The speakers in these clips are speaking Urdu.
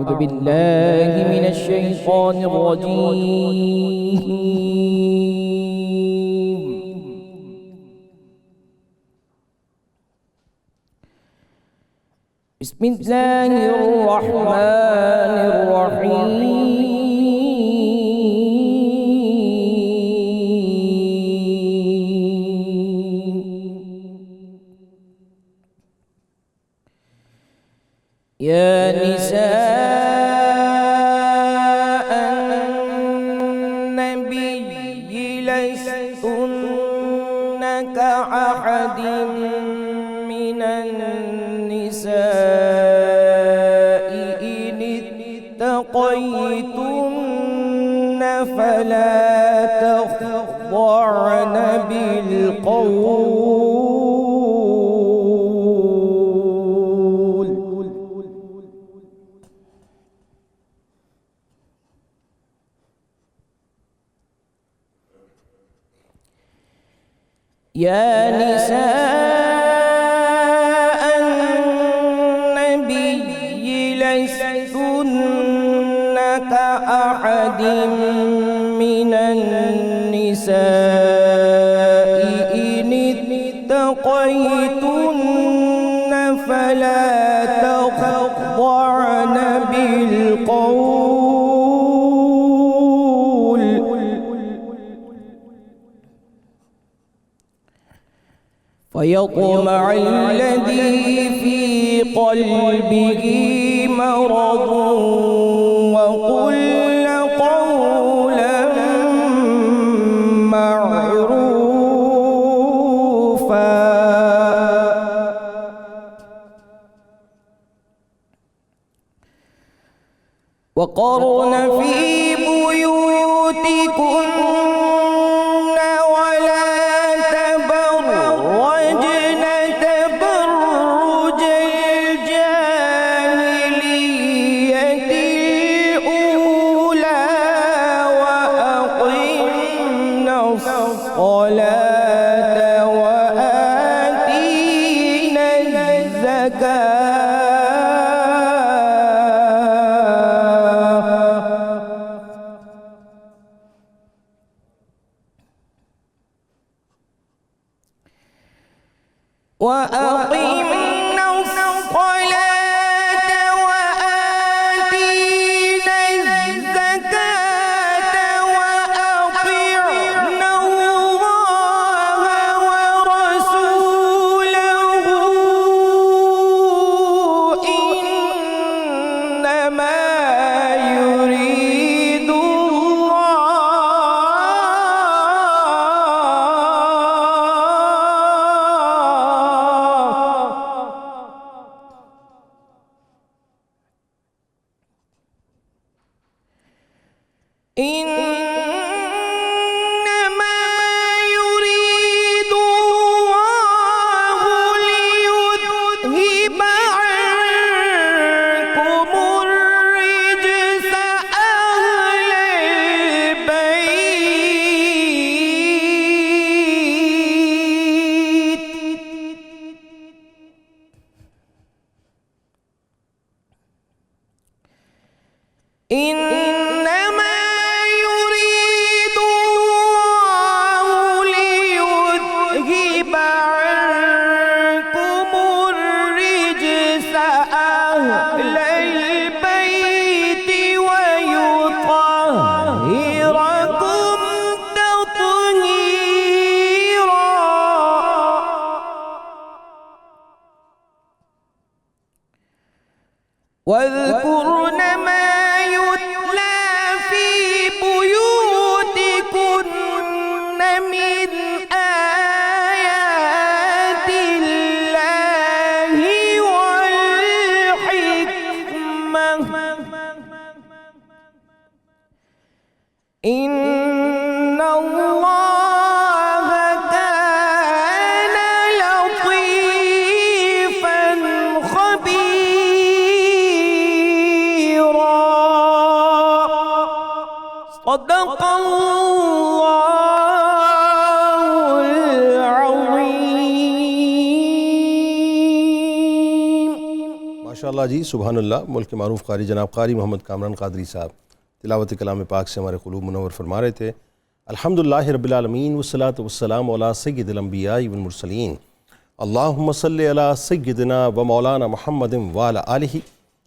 أعوذ بالله من الشيطان الرجيم. بسم الله الرحمن الرحيم. يا نساء النبي لستن كأحد من النساء إن اتقيتن فلا تخضعن بالقول يا نساء النبي لستن كأحد من النساء إن اتقيتن فلا تخضعن بالقول فيطمع الذي في قلبه مرض وقل قولا معروفا وقرن في بيوتكن الصلاة وآتينا الزكاة وأقمنا الصلاة وآتينا الزكاة وأطعنا الله ورسوله إنما يريد إنما يريد الله ليذهب عنكم الرجس أهل البيت إنما يريد الله ليذهب عنكم الرجس أهل البيت ويطهركم تطهيرا واذكرن ما يتلى في بيوتكن من آيات الله والحكمة إن الله كان لطيفا خبيرا صدق الله العظيم. ماشاءاللہ جی، سبحان اللہ۔ ملک معروف قاری جناب قاری محمد کامران قادری صاحب تلاوت کلام پاک سے ہمارے قلوب منور فرما رہے تھے۔ الحمدللہ رب العالمین والصلاة والسلام علی سید الانبیاء والمرسلین، اللہم صلی علی سیدنا و مولانا محمد وعلی آلہ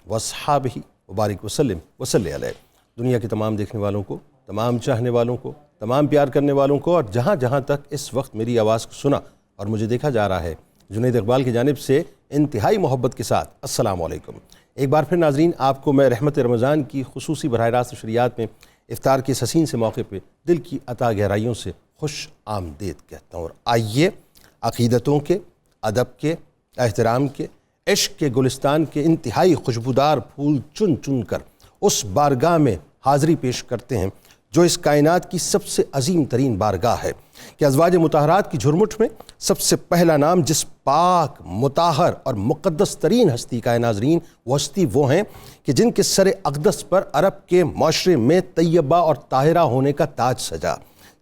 واصحابہ وبارک وسلم وصلی علیہ۔ دنیا کے تمام دیکھنے والوں کو، تمام چاہنے والوں کو، تمام پیار کرنے والوں کو، اور جہاں جہاں تک اس وقت میری آواز کو سنا اور مجھے دیکھا جا رہا ہے، جنید اقبال کی جانب سے انتہائی محبت کے ساتھ السلام علیکم۔ ایک بار پھر ناظرین، آپ کو میں رحمت رمضان کی خصوصی براہ راست نشریات میں افطار کے اس حسین سے موقع پہ دل کی عطا گہرائیوں سے خوش آمدید کہتا ہوں۔ اور آئیے عقیدتوں کے، ادب کے، احترام کے، عشق کے گلستان کے انتہائی خوشبودار پھول چن چن کر اس بارگاہ میں حاضری پیش کرتے ہیں جو اس کائنات کی سب سے عظیم ترین بارگاہ ہے، کہ ازواج مطہرات کی جھرمٹ میں سب سے پہلا نام جس پاک، مطہر اور مقدس ترین ہستی کا ہے ناظرین، وہ ہستی وہ ہیں کہ جن کے سر اقدس پر عرب کے معاشرے میں طیبہ اور طاہرہ ہونے کا تاج سجا،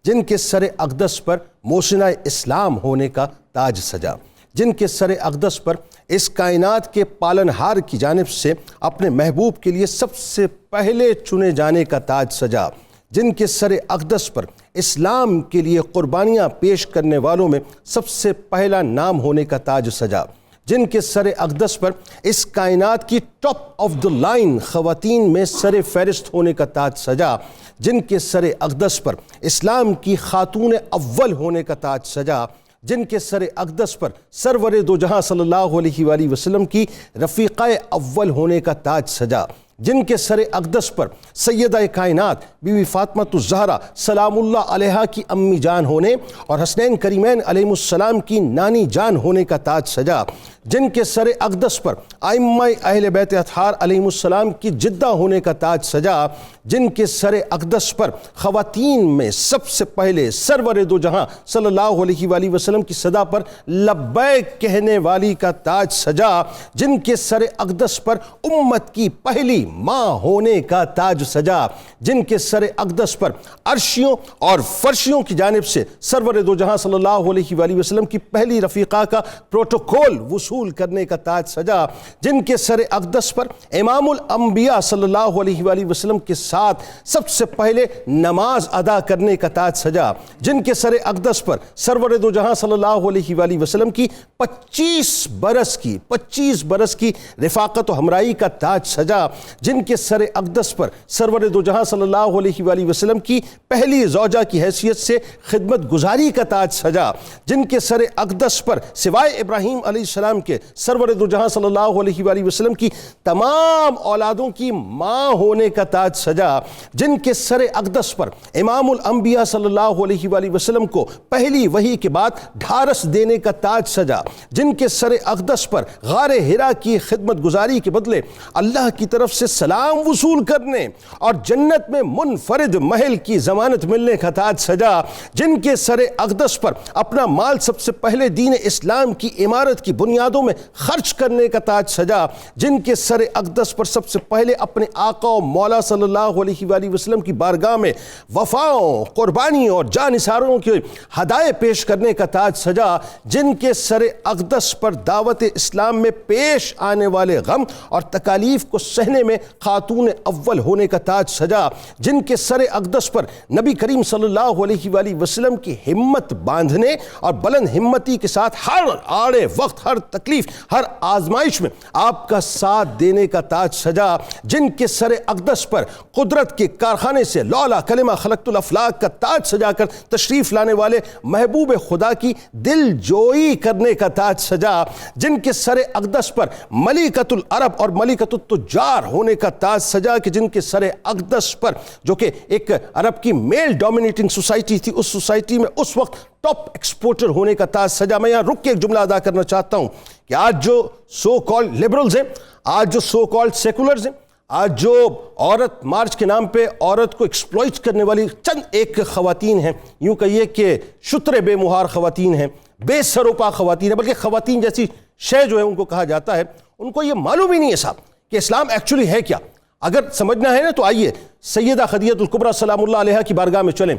جن کے سر اقدس پر محسنہ اسلام ہونے کا تاج سجا، جن کے سر اقدس پر اس کائنات کے پالنہار کی جانب سے اپنے محبوب کے لیے سب سے پہلے چنے جانے کا تاج سجا، جن کے سر اقدس پر اسلام کے لیے قربانیاں پیش کرنے والوں میں سب سے پہلا نام ہونے کا تاج سجا، جن کے سر اقدس پر اس کائنات کی ٹاپ آف دی لائن خواتین میں سر فہرست ہونے کا تاج سجا، جن کے سر اقدس پر اسلام کی خاتون اول ہونے کا تاج سجا، جن کے سر اقدس پر سرور دو جہاں صلی اللہ علیہ وآلہ وسلم کی رفیقہ اول ہونے کا تاج سجا، جن کے سر اقدس پر سیدہ کائنات بی بی فاطمہ الزہرا سلام اللہ علیہا کی امی جان ہونے اور حسنین کریمین علیہ السلام کی نانی جان ہونے کا تاج سجا، جن کے سر اقدس پر ائمہ اہل بیت اطہار علیہ السلام کی جدہ ہونے کا تاج سجا، جن کے سر اقدس پر خواتین میں سب سے پہلے سرور دو جہاں صلی اللہ علیہ وآلہ وسلم کی صدا پر لبیک کہنے والی کا تاج سجا، جن کے سر اقدس پر امت کی پہلی ماں ہونے کا تاج سجا، جن کے سر اقدس پر عرشیوں اور فرشیوں کی جانب سے سرور دو جہاں صلی اللہ علیہ وآلہ وسلم کی پہلی رفیقہ کا پروٹوکول وصول کرنے کا تاج سجا، جن کے سر اقدس پر امام الانبیاء صلی اللہ علیہ وآلہ وسلم کے ساتھ سب سے پہلے نماز ادا کرنے کا تاج سجا، جن کے سر اقدس پر سرور دو جہاں صلی اللہ علیہ وآلہ وسلم کی 25 برس کی رفاقت و ہمراہی کا تاج سجا، جن کے سر اقدس پر سرور دو جہاں صلی اللہ علیہ وآلہ وسلم کی پہلی زوجہ کی حیثیت سے خدمت گزاری کا تاج سجا، جن کے سر اقدس پر سوائے ابراہیم علیہ السلام کے سرور دو جہاں صلی اللہ علیہ وآلہ وسلم کی تمام اولادوں کی ماں ہونے کا تاج سجا، جن کے سر اقدس پر امام الانبیاء صلی اللہ علیہ وآلہ وسلم کو پہلی وحی کے بعد ڈھارس دینے کا تاج سجا، جن کے سر اقدس پر غار حرا کی خدمت گزاری کے بدلے اللہ کی طرف سے سلام وصول کرنے اور جنت میں منفرد محل کی ضمانت ملنے کا تاج سجا، جن کے سر اقدس پر اپنا مال سب سے پہلے دین اسلام کی عمارت کی بنیادوں میں خرچ کرنے کا تاج سجا، جن کے سر اقدس پر سب سے پہلے اپنے آقا و مولا صلی اللہ علیہ وآلہ وسلم کی بارگاہ میں وفاؤں، قربانیوں اور جان نثاروں کے ہدایے پیش کرنے کا تاج سجا، جن کے سر اقدس پر دعوت اسلام میں پیش آنے والے غم اور تکالیف کو سہنے میں خاتون اول ہونے کا تاج سجا، جن کے سر اقدس پر نبی کریم صلی اللہ علیہ وآلہ وسلم کی ہمت باندھنے اور بلند ہمتی کے ساتھ ہر آڑے وقت، ہر تکلیف، ہر آزمائش میں آپ کا ساتھ دینے کا تاج سجا، جن کے سر اقدس پر قدرت کے کارخانے سے لولا کلمہ خلقت الافلاق کا تاج سجا کر تشریف لانے والے محبوب خدا کی دل جوئی کرنے کا تاج سجا، جن کے سر اقدس پر ملکۃ العرب اور ملکۃ التجار ہونے کا تاج سجا، کہ جن کے سر اقدس پر جو کہ ایک عرب کی میل ڈومینیٹنگ سوسائٹی تھی، اس سوسائٹی میں اس وقت ٹاپ ایکسپورٹر ہونے کا تاج سجا۔ میں یہاں رک کے ایک جملہ ادا کرنا چاہتا ہوں کہ آج جو سو کالڈ لبرلز ہیں، آج جو سو کالڈ سیکولرز ہیں، آج جو عورت مارچ کے نام پہ عورت کو ایکسپلوئٹ کرنے والی چند ایک خواتین ہیں، یوں کہیے کہ شتر بے مہار خواتین ہیں، بے سروپا خواتین ہیں، بلکہ خواتین جیسی شے جو ہے ان کو کہا جاتا ہے، ان کو یہ معلوم ہی نہیں ہے صاحب کہ اسلام ایکچولی ہے کیا۔ اگر سمجھنا ہے نا تو آئیے سیدہ خدیجہ الکبریٰ سلام اللہ علیہا کی بارگاہ میں چلیں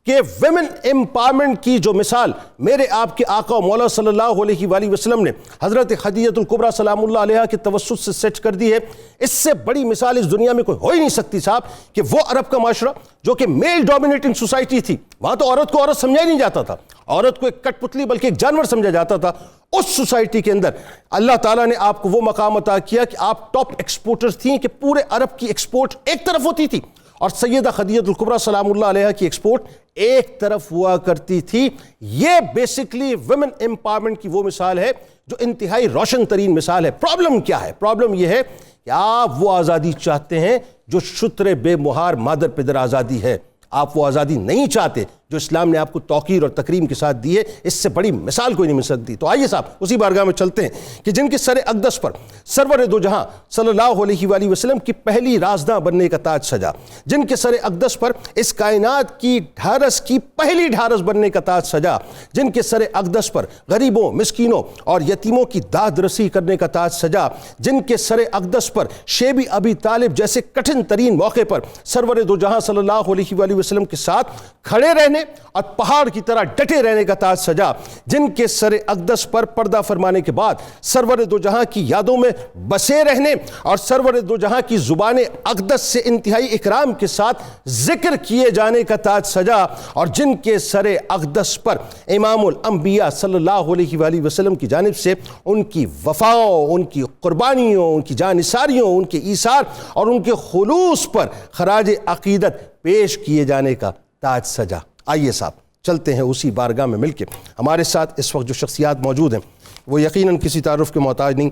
کہ ویمن امپاورمنٹ کی جو مثال میرے آپ کے آقا و مولا صلی اللہ علیہ وآلہ وسلم نے حضرت خدیجہ الکبریٰ سلام اللہ علیہا کے توسط سے سیٹ کر دی ہے، اس سے بڑی مثال اس دنیا میں کوئی ہو ہی نہیں سکتی صاحب، کہ وہ عرب کا معاشرہ جو کہ میل ڈومینیٹنگ سوسائٹی تھی، وہاں تو عورت کو عورت سمجھا ہی نہیں جاتا تھا، عورت کو ایک کٹ پتلی بلکہ ایک جانور سمجھا جاتا تھا، اس سوسائٹی کے اندر اللہ تعالیٰ نے آپ کو وہ مقام عطا کیا کہ آپ ٹاپ ایکسپورٹر تھیں، کہ پورے عرب کی ایکسپورٹ ایک طرف ہوتی تھی اور سیدہ خدیجہ الکبریٰ سلام اللہ علیہا کی ایکسپورٹ ایک طرف ہوا کرتی تھی۔ یہ بیسکلی ویمن امپاورمنٹ کی وہ مثال ہے جو انتہائی روشن ترین مثال ہے۔ پرابلم کیا ہے؟ پرابلم یہ ہے کہ آپ وہ آزادی چاہتے ہیں جو شتر بے مہار مادر پدر آزادی ہے، آپ وہ آزادی نہیں چاہتے جو اسلام نے آپ کو توقیر اور تکریم کے ساتھ دی ہے۔ اس سے بڑی مثال کوئی نہیں مل سکتی۔ تو آئیے صاحب اسی بارگاہ میں چلتے ہیں کہ جن کے سر اقدس پر سرور دو جہاں صلی اللہ علیہ وآلہ وسلم کی پہلی رازداں بننے کا تاج سجا، جن کے سر اقدس پر اس کائنات کی ڈھارس کی پہلی ڈھارس بننے کا تاج سجا، جن کے سر اقدس پر غریبوں، مسکینوں اور یتیموں کی داد رسی کرنے کا تاج سجا، جن کے سر اقدس پر شیبی ابی طالب جیسے کٹھن ترین موقع پر سرور دو جہاں صلی اللہ علیہ وآلہ وسلم کے ساتھ کھڑے رہنے اور پہاڑ کی طرح ڈٹے رہنے کا تاج سجا، جن کے سر اقدس پر پردہ فرمانے کے بعد سرور دو جہاں کی یادوں میں بسے رہنے اور سرور دو جہاں کی زبان اقدس سے انتہائی اکرام کے ساتھ ذکر کیے جانے کا تاج سجا، اور جن کے سر اقدس پر امام الانبیاء صلی اللہ علیہ وآلہ وسلم کی جانب سے ان کی وفاؤں، ان کی قربانیوں، ان کی جانثاریوں، ان کے ایثار اور ان کے خلوص پر خراج عقیدت پیش کیے جانے کا تاج سجا۔ آئیے صاحب چلتے ہیں اسی بارگاہ میں مل کے۔ ہمارے ساتھ اس وقت جو شخصیات موجود ہیں وہ یقیناً کسی تعارف کے محتاج نہیں۔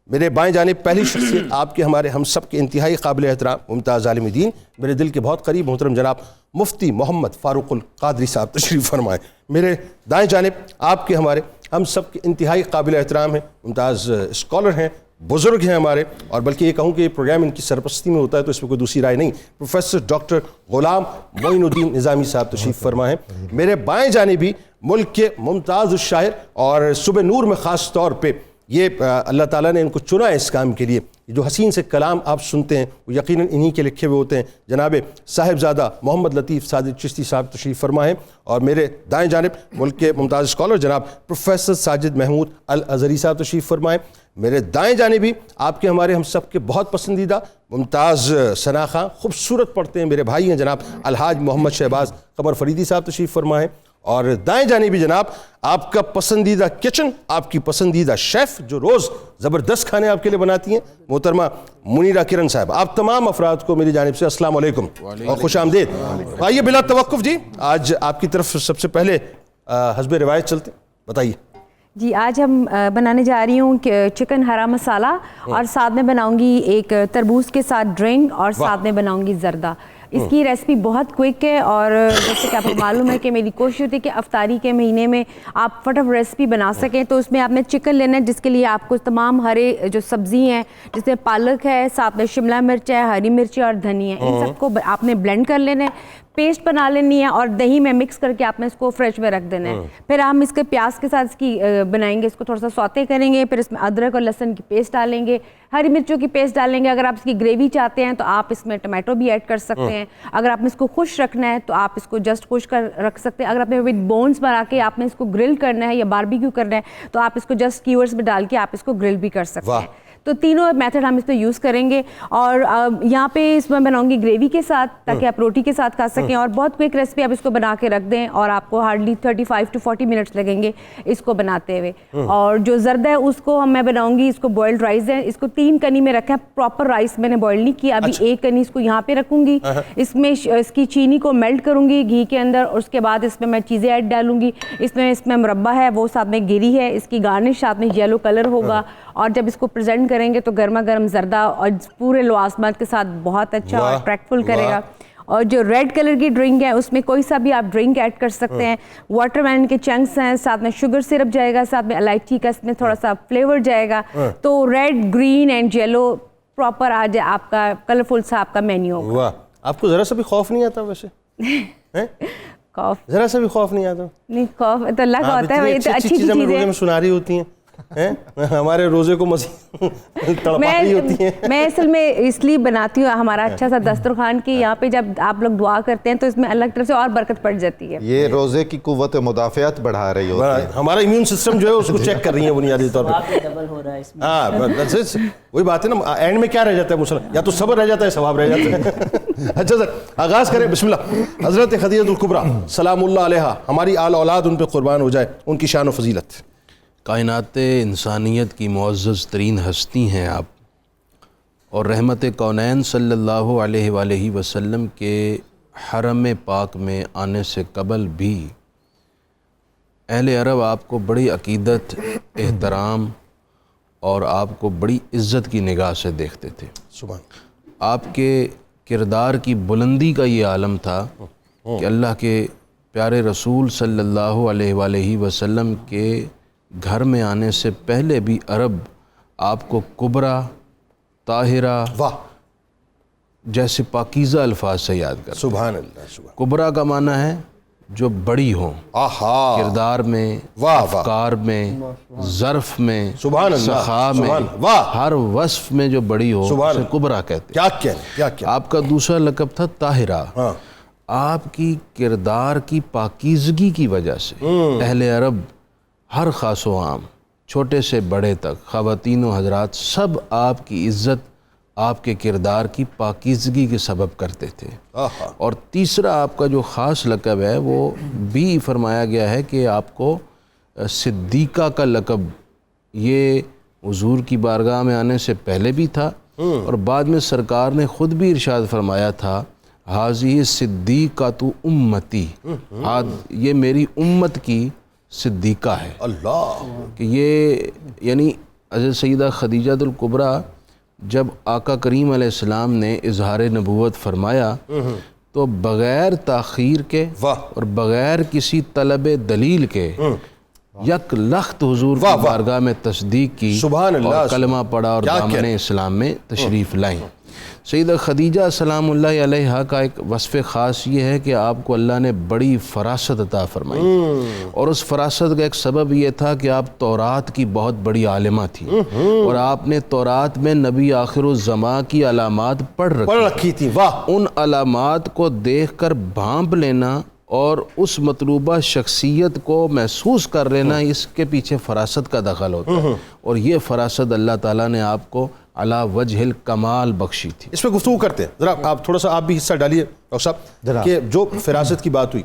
میرے بائیں جانب پہلی شخصیت آپ کے ہمارے ہم سب کے انتہائی قابل احترام ممتاز عالم دین، میرے دل کے بہت قریب محترم جناب مفتی محمد فاروق القادری صاحب تشریف فرمائے۔ میرے دائیں جانب آپ کے ہمارے ہم سب کے انتہائی قابل احترام ہیں، ممتاز اسکالر ہیں، بزرگ ہیں ہمارے، اور بلکہ یہ کہوں کہ یہ پروگرام ان کی سرپرستی میں ہوتا ہے تو اس میں کوئی دوسری رائے نہیں، پروفیسر ڈاکٹر غلام معین الدین نظامی صاحب تشریف فرما ہیں۔ میرے بائیں جانب بھی ملک کے ممتاز الشاعر اور صبح نور میں خاص طور پہ یہ اللہ تعالیٰ نے ان کو چنا ہے اس کام کے لیے، جو حسین سے کلام آپ سنتے ہیں وہ یقیناً انہی کے لکھے ہوئے ہوتے ہیں، جناب صاحبزادہ محمد لطیف ساجد چشتی صاحب تشریف فرما ہیں۔ اور میرے دائیں جانب ملک کے ممتاز اسکالر جناب پروفیسر ساجد محمود الازہری صاحب تشریف فرمائیں۔ میرے دائیں جانبی آپ کے ہمارے ہم سب کے بہت پسندیدہ ممتاز ثنا خاں، خوبصورت پڑھتے ہیں میرے بھائی ہیں جناب الحاج محمد شہباز قمر فریدی صاحب تشریف فرمائیں۔ اور دائیں جانبی جناب آپ کا پسندیدہ کچن، آپ کی پسندیدہ شیف جو روز زبردست کھانے آپ کے لیے بناتی ہیں، محترمہ منیرہ کرن صاحب۔ آپ تمام افراد کو میری جانب سے السلام علیکم اور خوش آمدید۔ آئیے بلا توقف جی آج آپ کی طرف سب سے پہلے حسب روایت چلتے، بتائیے جی۔ آج ہم بنانے جا رہی ہوں چکن ہرا مسالہ، اور ساتھ میں بناؤں گی ایک تربوز کے ساتھ ڈرنک، اور ساتھ میں بناؤں گی زردہ۔ اس کی ریسپی بہت کوئک ہے، اور جیسے کہ آپ کو معلوم ہے کہ میری کوشش ہوتی ہے کہ افطاری کے مہینے میں آپ فٹافٹ ریسپی بنا سکیں۔ تو اس میں آپ نے چکن لینا ہے، جس کے لیے آپ کو تمام ہرے جو سبزی ہیں، جس میں پالک ہے، ساتھ میں شملہ مرچ ہے، ہری مرچ اور دھنیا ہے، ان سب کو آپ نے بلینڈ کر لینا ہے، پیسٹ بنا لینی ہے، اور دہی میں مکس کر کے آپ نے اس کو فریج میں رکھ دینا ہے۔ پھر ہم اس کے پیاز کے ساتھ اس کی بنائیں گے، اس کو تھوڑا سا سوتے کریں گے، پھر اس میں ادرک اور لہسن کی پیسٹ ڈالیں گے، ہری مرچوں کی پیسٹ ڈالیں گے۔ اگر آپ اس کی گریوی چاہتے ہیں تو آپ اس میں ٹمیٹو بھی ایڈ کر سکتے ہیں۔ اگر آپ نے اس کو خشک رکھنا ہے تو آپ اس کو جسٹ خشک کر رکھ سکتے ہیں۔ اگر آپ نے ود بونس بنا کے آپ نے اس کو گرل کرنا ہے یا باربیکیو کرنا ہے تو آپ اس کو جسٹ کیورز میں ڈال کے آپ اس کو گرل بھی کر سکتے ہیں۔ تو تینوں میتھڈ ہم اس پہ یوز کریں گے، اور یہاں پہ اس میں بناؤں گی گریوی کے ساتھ تاکہ آپ روٹی کے ساتھ کھا سکیں، اور بہت کوئک ریسپی آپ اس کو بنا کے رکھ دیں، اور آپ کو ہارڈلی 35 to 40 منٹس لگیں گے اس کو بناتے ہوئے۔ اور جو زردہ ہے اس کو میں بناؤں گی، اس کو بوائلڈ رائس ہے، اس کو 3 کنی میں رکھا ہے، پراپر رائس میں نے بوائل نہیں کیا، ابھی 1 کنی اس کو یہاں پہ رکھوں گی، اس میں اس کی چینی کو میلٹ کروں گی گھی کے اندر، اور اس کے بعد اس میں چیزیں ایڈ ڈالوں گی۔ اس میں مربع ہے وہ ساتھ میں گری ہے، اس کی گارنش ساتھ میں یلو کلر ہوگا، اور جب اس کو پریزنٹ کریں گے تو گرما گرم زردہ اور پورے لوازمات کے ساتھ بہت اچھا اور اٹریکٹفل کرے گا۔ اور جو ریڈ کلر کی ڈرنک ہے اس میں کوئی سا بھی آپ ڈرنک ایڈ کر سکتے ہیں، واٹر میلن کے چنکس ہیں، ساتھ میں شوگر سرپ جائے گا، ساتھ میں الائچی کا اس میں تھوڑا سا فلیور جائے گا، تو red green and yellow proper آج آپ کا کلرفل سا آپ کا مینیو ہوگا۔ واہ، آپ کو ذرا سا بھی خوف نہیں آتا ویسے؟ خوف ذرا سا بھی خوف نہیں آتا؟ نہیں، خوف تو اللہ کا ہوتا ہے، یہ تو اچھی چیزیں میں سنا رہی ہوتی ہیں، ہمارے روزے کو مزید تڑپا رہی ہوتی ہیں. میں اصل میں اس لیے بناتی ہوں ہمارا اچھا سا دسترخوان کہ یہاں پہ جب آپ لوگ دعا کرتے ہیں تو اس میں اللہ کی طرف سے اور برکت پڑ جاتی ہے. یہ روزے کی قوت مدافعت بڑھا رہی ہوتی ہے. ہمارا امیون سسٹم جو ہے اس کو چیک کر رہی ہیں بنیادی طور پہ. ڈبل ہو رہا ہے اس میں. ہاں وہی بات ہے نا, اینڈ میں کیا رہ جاتا ہے مسلم, یا تو صبر رہ جاتا ہے ثواب رہ جاتا ہے. اچھا سر آغاز کریں, بسم اللہ. حضرت خدیجہ الکبریٰ سلام اللہ علیہا, ہماری آل اولاد ان پہ قربان ہو جائے, ان کی شان و فضیلت. کائنات انسانیت کی معزز ترین ہستی ہیں آپ, اور رحمت کونین صلی اللہ علیہ وآلہ وسلم کے حرم پاک میں آنے سے قبل بھی اہل عرب آپ کو بڑی عقیدت, احترام اور آپ کو بڑی عزت کی نگاہ سے دیکھتے تھے. سبحان. آپ کے کردار کی بلندی کا یہ عالم تھا کہ اللہ کے پیارے رسول صلی اللہ علیہ وآلہ وسلم کے گھر میں آنے سے پہلے بھی عرب آپ کو کبریٰ, طاہرہ واہ جیسے پاکیزہ الفاظ سے یاد کرتے. سبحان اللہ. سبحان. کبریٰ کا معنی ہے جو بڑی ہوں, آہا, کردار میں, واہ واہ, افکار میں, ظرف میں, سبحان اللہ, سخا میں, سبحان اللہ, واہ, ہر وصف میں جو بڑی ہو سبحان اسے کبریٰ کہتے ہیں. کیا کہنے, کیا کہنے. آپ کا دوسرا لقب تھا طاہرہ. ہاں, آپ کی کردار کی پاکیزگی کی وجہ سے اہل عرب ہر خاص و عام, چھوٹے سے بڑے تک, خواتین و حضرات, سب آپ کی عزت آپ کے کردار کی پاکیزگی کے سبب کرتے تھے. اور تیسرا آپ کا جو خاص لقب ہے وہ بھی فرمایا گیا ہے کہ آپ کو صدیقہ کا لقب یہ حضور کی بارگاہ میں آنے سے پہلے بھی تھا, اور بعد میں سرکار نے خود بھی ارشاد فرمایا تھا حاضی صدیقۃ امتی, یہ میری امت کی صدیقہ ہے. اللہ, کہ یہ یعنی حضرت سیدہ خدیجہ الکبریٰ جب آقا کریم علیہ السلام نے اظہار نبوت فرمایا تو بغیر تاخیر کے اور بغیر کسی طلب دلیل کے یک لخت حضور کی بارگاہ میں تصدیق کی اور کلمہ پڑھا اور دامن اسلام میں تشریف لائیں. سیدہ خدیجہ سلام اللہ علیہا کا ایک وصف خاص یہ ہے کہ آپ کو اللہ نے بڑی فراست عطا فرمائی, اور اس فراست کا ایک سبب یہ تھا کہ آپ تورات کی بہت بڑی عالمہ تھی, اور آپ نے تورات میں نبی آخر الزماں کی علامات پڑھ رکھی تھی. واہ, ان علامات کو دیکھ کر بھانپ لینا اور اس مطلوبہ شخصیت کو محسوس کر لینا, اس کے پیچھے فراست کا دخل ہوتا ہے, اور یہ فراست اللہ تعالیٰ نے آپ کو علی وجہ الکمال بخشی تھی. اس پہ گفتگو کرتے ہیں ذرا, آپ تھوڑا سا آپ بھی حصہ ڈالیے ڈاکٹر صاحب, کہ جو فراست کی بات ہوئی,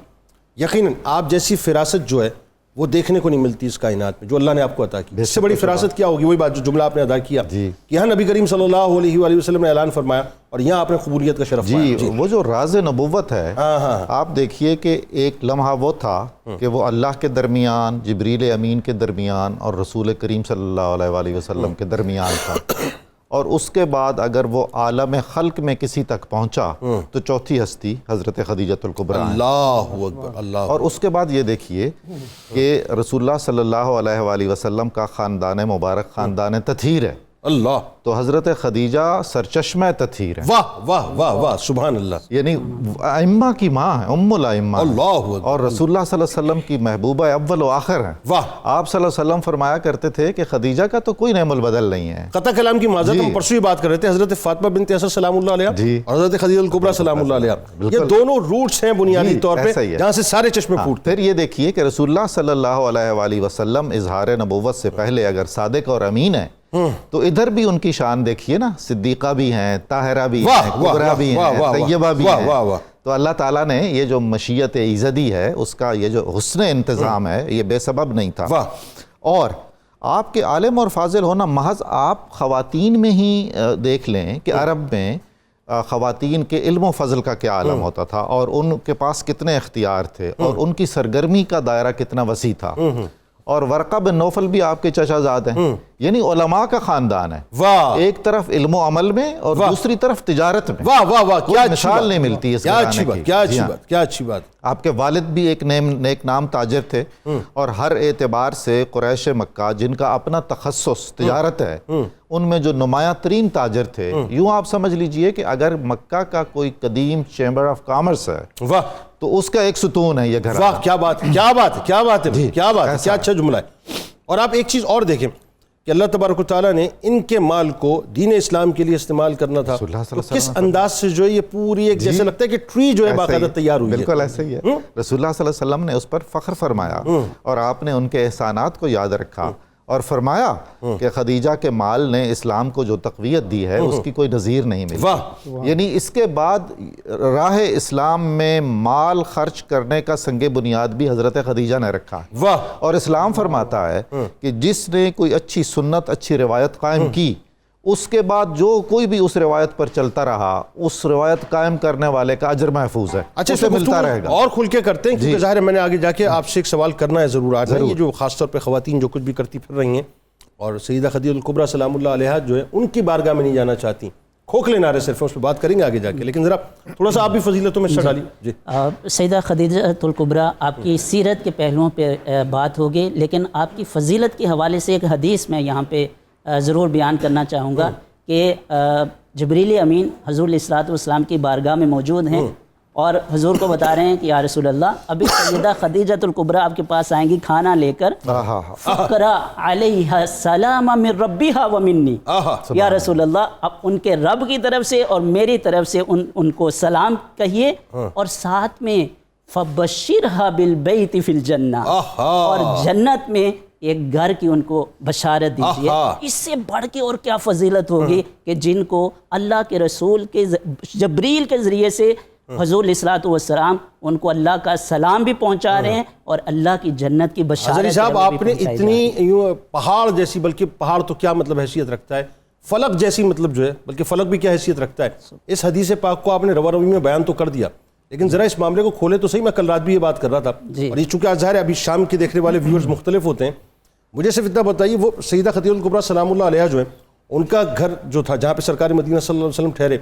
یقیناً آپ جیسی فراست جو ہے وہ دیکھنے کو نہیں ملتی اس کائنات میں جو اللہ نے آپ کو عطا کی. اس سے بڑی فراست کیا ہوگی, وہی بات جو جملہ آپ نے ادا کیا کہ یہاں نبی کریم صلی اللہ علیہ وآلہ وسلم نے اعلان فرمایا اور یہاں آپ نے قبولیت کا شرف پایا. جی, وہ جو راز نبوت ہے, آپ دیکھیے کہ ایک لمحہ وہ تھا کہ وہ اللہ کے درمیان, جبریل امین کے درمیان اور رسول کریم صلی اللہ علیہ وآلہ وسلم کے درمیان تھا, اور اس کے بعد اگر وہ عالم خلق میں کسی تک پہنچا تو چوتھی ہستی حضرت خدیجہ الکبریٰ. اللہ اکبر, اللہ. اور اس کے بعد یہ دیکھیے کہ رسول اللہ صلی اللہ علیہ وآلہ وسلم کا خاندان مبارک خاندان تطہیر ہے. اللہ, تو حضرت خدیجہ سرچشمہ تطہیر ہے. واہ واہ واہ واہ, سبحان اللہ. یعنی ائمہ کی ماں ہے, ام الائمہ, اللہ, اور رسول اللہ صلی اللہ علیہ وسلم کی محبوبہ اول و آخر ہیں. واہ. آپ صلی اللہ علیہ وسلم فرمایا کرتے تھے کہ خدیجہ کا تو کوئی نعم البدل نہیں ہے. قطع کلام کی معذرت, ہم پرسوں ہی بات کر رہے تھے, حضرت فاطمہ بنت اسد سلام اللہ علیہ اور حضرت خدیجہ الکبریٰ سلام اللہ علیہ, یہ دونوں روٹس ہیں بنیادی طور پہ جہاں سے سارے چشمے پھوٹتے. پھر یہ دیکھیے کہ رسول اللہ صلی اللہ علیہ وآلہ وسلم اظہار نبوت سے پہلے اگر صادق اور امین ہیں تو ادھر بھی ان کی شان دیکھیے نا, صدیقہ بھی ہیں, طاہرہ بھی ہیں, کبریٰ بھی ہیں, طیبہ بھی ہیں. تو اللہ تعالیٰ نے یہ جو مشیت ایزدی ہے, اس کا یہ جو حسن انتظام ہے, یہ بے سبب نہیں تھا. اور آپ کے عالم اور فاضل ہونا, محض آپ خواتین میں ہی دیکھ لیں کہ عرب میں خواتین کے علم و فضل کا کیا عالم ہوتا تھا, اور ان کے پاس کتنے اختیار تھے, اور ان کی سرگرمی کا دائرہ کتنا وسیع تھا. اور ورقہ بن نوفل بھی آپ کے چچا زاد ہیں, یعنی علماء کا خاندان ہے. ایک طرف علم و عمل میں اور دوسری طرف تجارت میں. واہ واہ واہ, کیا مثال نہیں ملتی اس گھرانے کی. کیا اچھی بات, کیا اچھی بات. آپ کے والد بھی ایک نیک نام تاجر تھے, اور ہر اعتبار سے قریش مکہ جن کا اپنا تخصص تجارت ہے, ان میں جو نمایاں ترین تاجر تھے. یوں آپ سمجھ لیجئے کہ اگر مکہ کا کوئی قدیم چیمبر آف کامرس ہے تو اس کا ایک ستون ہے یہ گھر. واہ, کیا بات ہے, کیا بات ہے, کیا بات ہے, کیا بات ہے, کیا اچھا جملہ ہے. اور آپ ایک چیز اور دیکھیں, کہ اللہ تبارک و تعالیٰ نے ان کے مال کو دین اسلام کے لیے استعمال کرنا تھا، تو کس انداز سے جو ہے یہ پوری ایک جیسے لگتا ہے کہ ٹری جو ہے باقاعدہ تیار ہوئی ہے. بالکل ایسا ہی ہے. رسول اللہ صلی اللہ علیہ وسلم نے اس پر فخر فرمایا اور آپ نے ان کے احسانات کو یاد رکھا اور فرمایا کہ خدیجہ کے مال نے اسلام کو جو تقویت دی ہے اس کی کوئی نظیر نہیں ملی. یعنی اس کے بعد راہ اسلام میں مال خرچ کرنے کا سنگ بنیاد بھی حضرت خدیجہ نے رکھا ہے. اور اسلام فرماتا ہے کہ جس نے کوئی اچھی سنت، اچھی روایت قائم کی، اس کے بعد جو کوئی بھی اس روایت پر چلتا رہا، اس روایت قائم کرنے والے کا اجر محفوظ ہے، اچھا اسے ملتا رہے گا. اور کھل کے کرتے ہیں کیونکہ ظاہر ہے میں نے آگے جا کے آپ سے ایک سوال کرنا ہے ضرور آج. یہ جو خاص طور پہ خواتین جو کچھ بھی کرتی پھر رہی ہیں اور سیدہ خدیجہ الکبریٰ سلام اللہ علیہا جو ہے ان کی بارگاہ میں نہیں جانا چاہتی، کھوکھلے نعرے صرف اس پہ بات کریں گے آگے جا کے، لیکن ذرا تھوڑا سا آپ بھی فضیلتوں میں ڈالیے. جی سیدہ خدیجہ الکبریٰ آپ کی سیرت کے پہلوؤں پہ بات ہوگی، لیکن آپ کی فضیلت کے حوالے سے ایک حدیث میں یہاں پہ ضرور بیان کرنا چاہوں گا کہ جبریل امین حضور علیہ الصلوۃ والسلام کی بارگاہ میں موجود ہیں اور حضور کو بتا رہے ہیں کہ یا رسول اللہ ابھی سیدہ خدیجہ الکبریٰ آپ کے پاس آئیں گی کھانا لے کر، فقرا علیہ السلام من ربیہا و منی، یا رسول اللہ اب ان کے رب کی طرف سے اور میری طرف سے ان کو سلام کہیے، اور ساتھ میں فبشرھا بالبیت فی الجنہ، اور جنت میں ایک گھر کی ان کو بشارت دیجیے. اس سے بڑھ کے اور کیا فضیلت ہوگی کہ جن کو اللہ کے رسول کے جبریل کے ذریعے سے حضور علیہ الصلوۃ والسلام ان کو اللہ کا سلام بھی پہنچا رہے ہیں اور اللہ کی جنت کی بشارت. حضرت صاحب آپ نے اتنی پہاڑ جیسی، بلکہ پہاڑ تو کیا مطلب حیثیت رکھتا ہے، فلک جیسی مطلب جو ہے، بلکہ فلک بھی کیا حیثیت رکھتا ہے، اس حدیث پاک کو آپ نے روا روی میں بیان تو کر دیا، لیکن ذرا اس معاملے کو کھولے تو صحیح. میں کل رات بھی یہ بات کر رہا تھا اور یہ چونکہ آج ظاہر ہے ابھی شام کے دیکھنے والے ویورز مختلف ہوتے ہیں، مجھے صرف اتنا بتائیے وہ سیدہ خدیجہ الکبریٰ سلام اللہ علیہا جو ہے ان کا گھر جو تھا جہاں پہ سرکار مدینہ صلی اللہ علیہ وسلم ٹھہرے،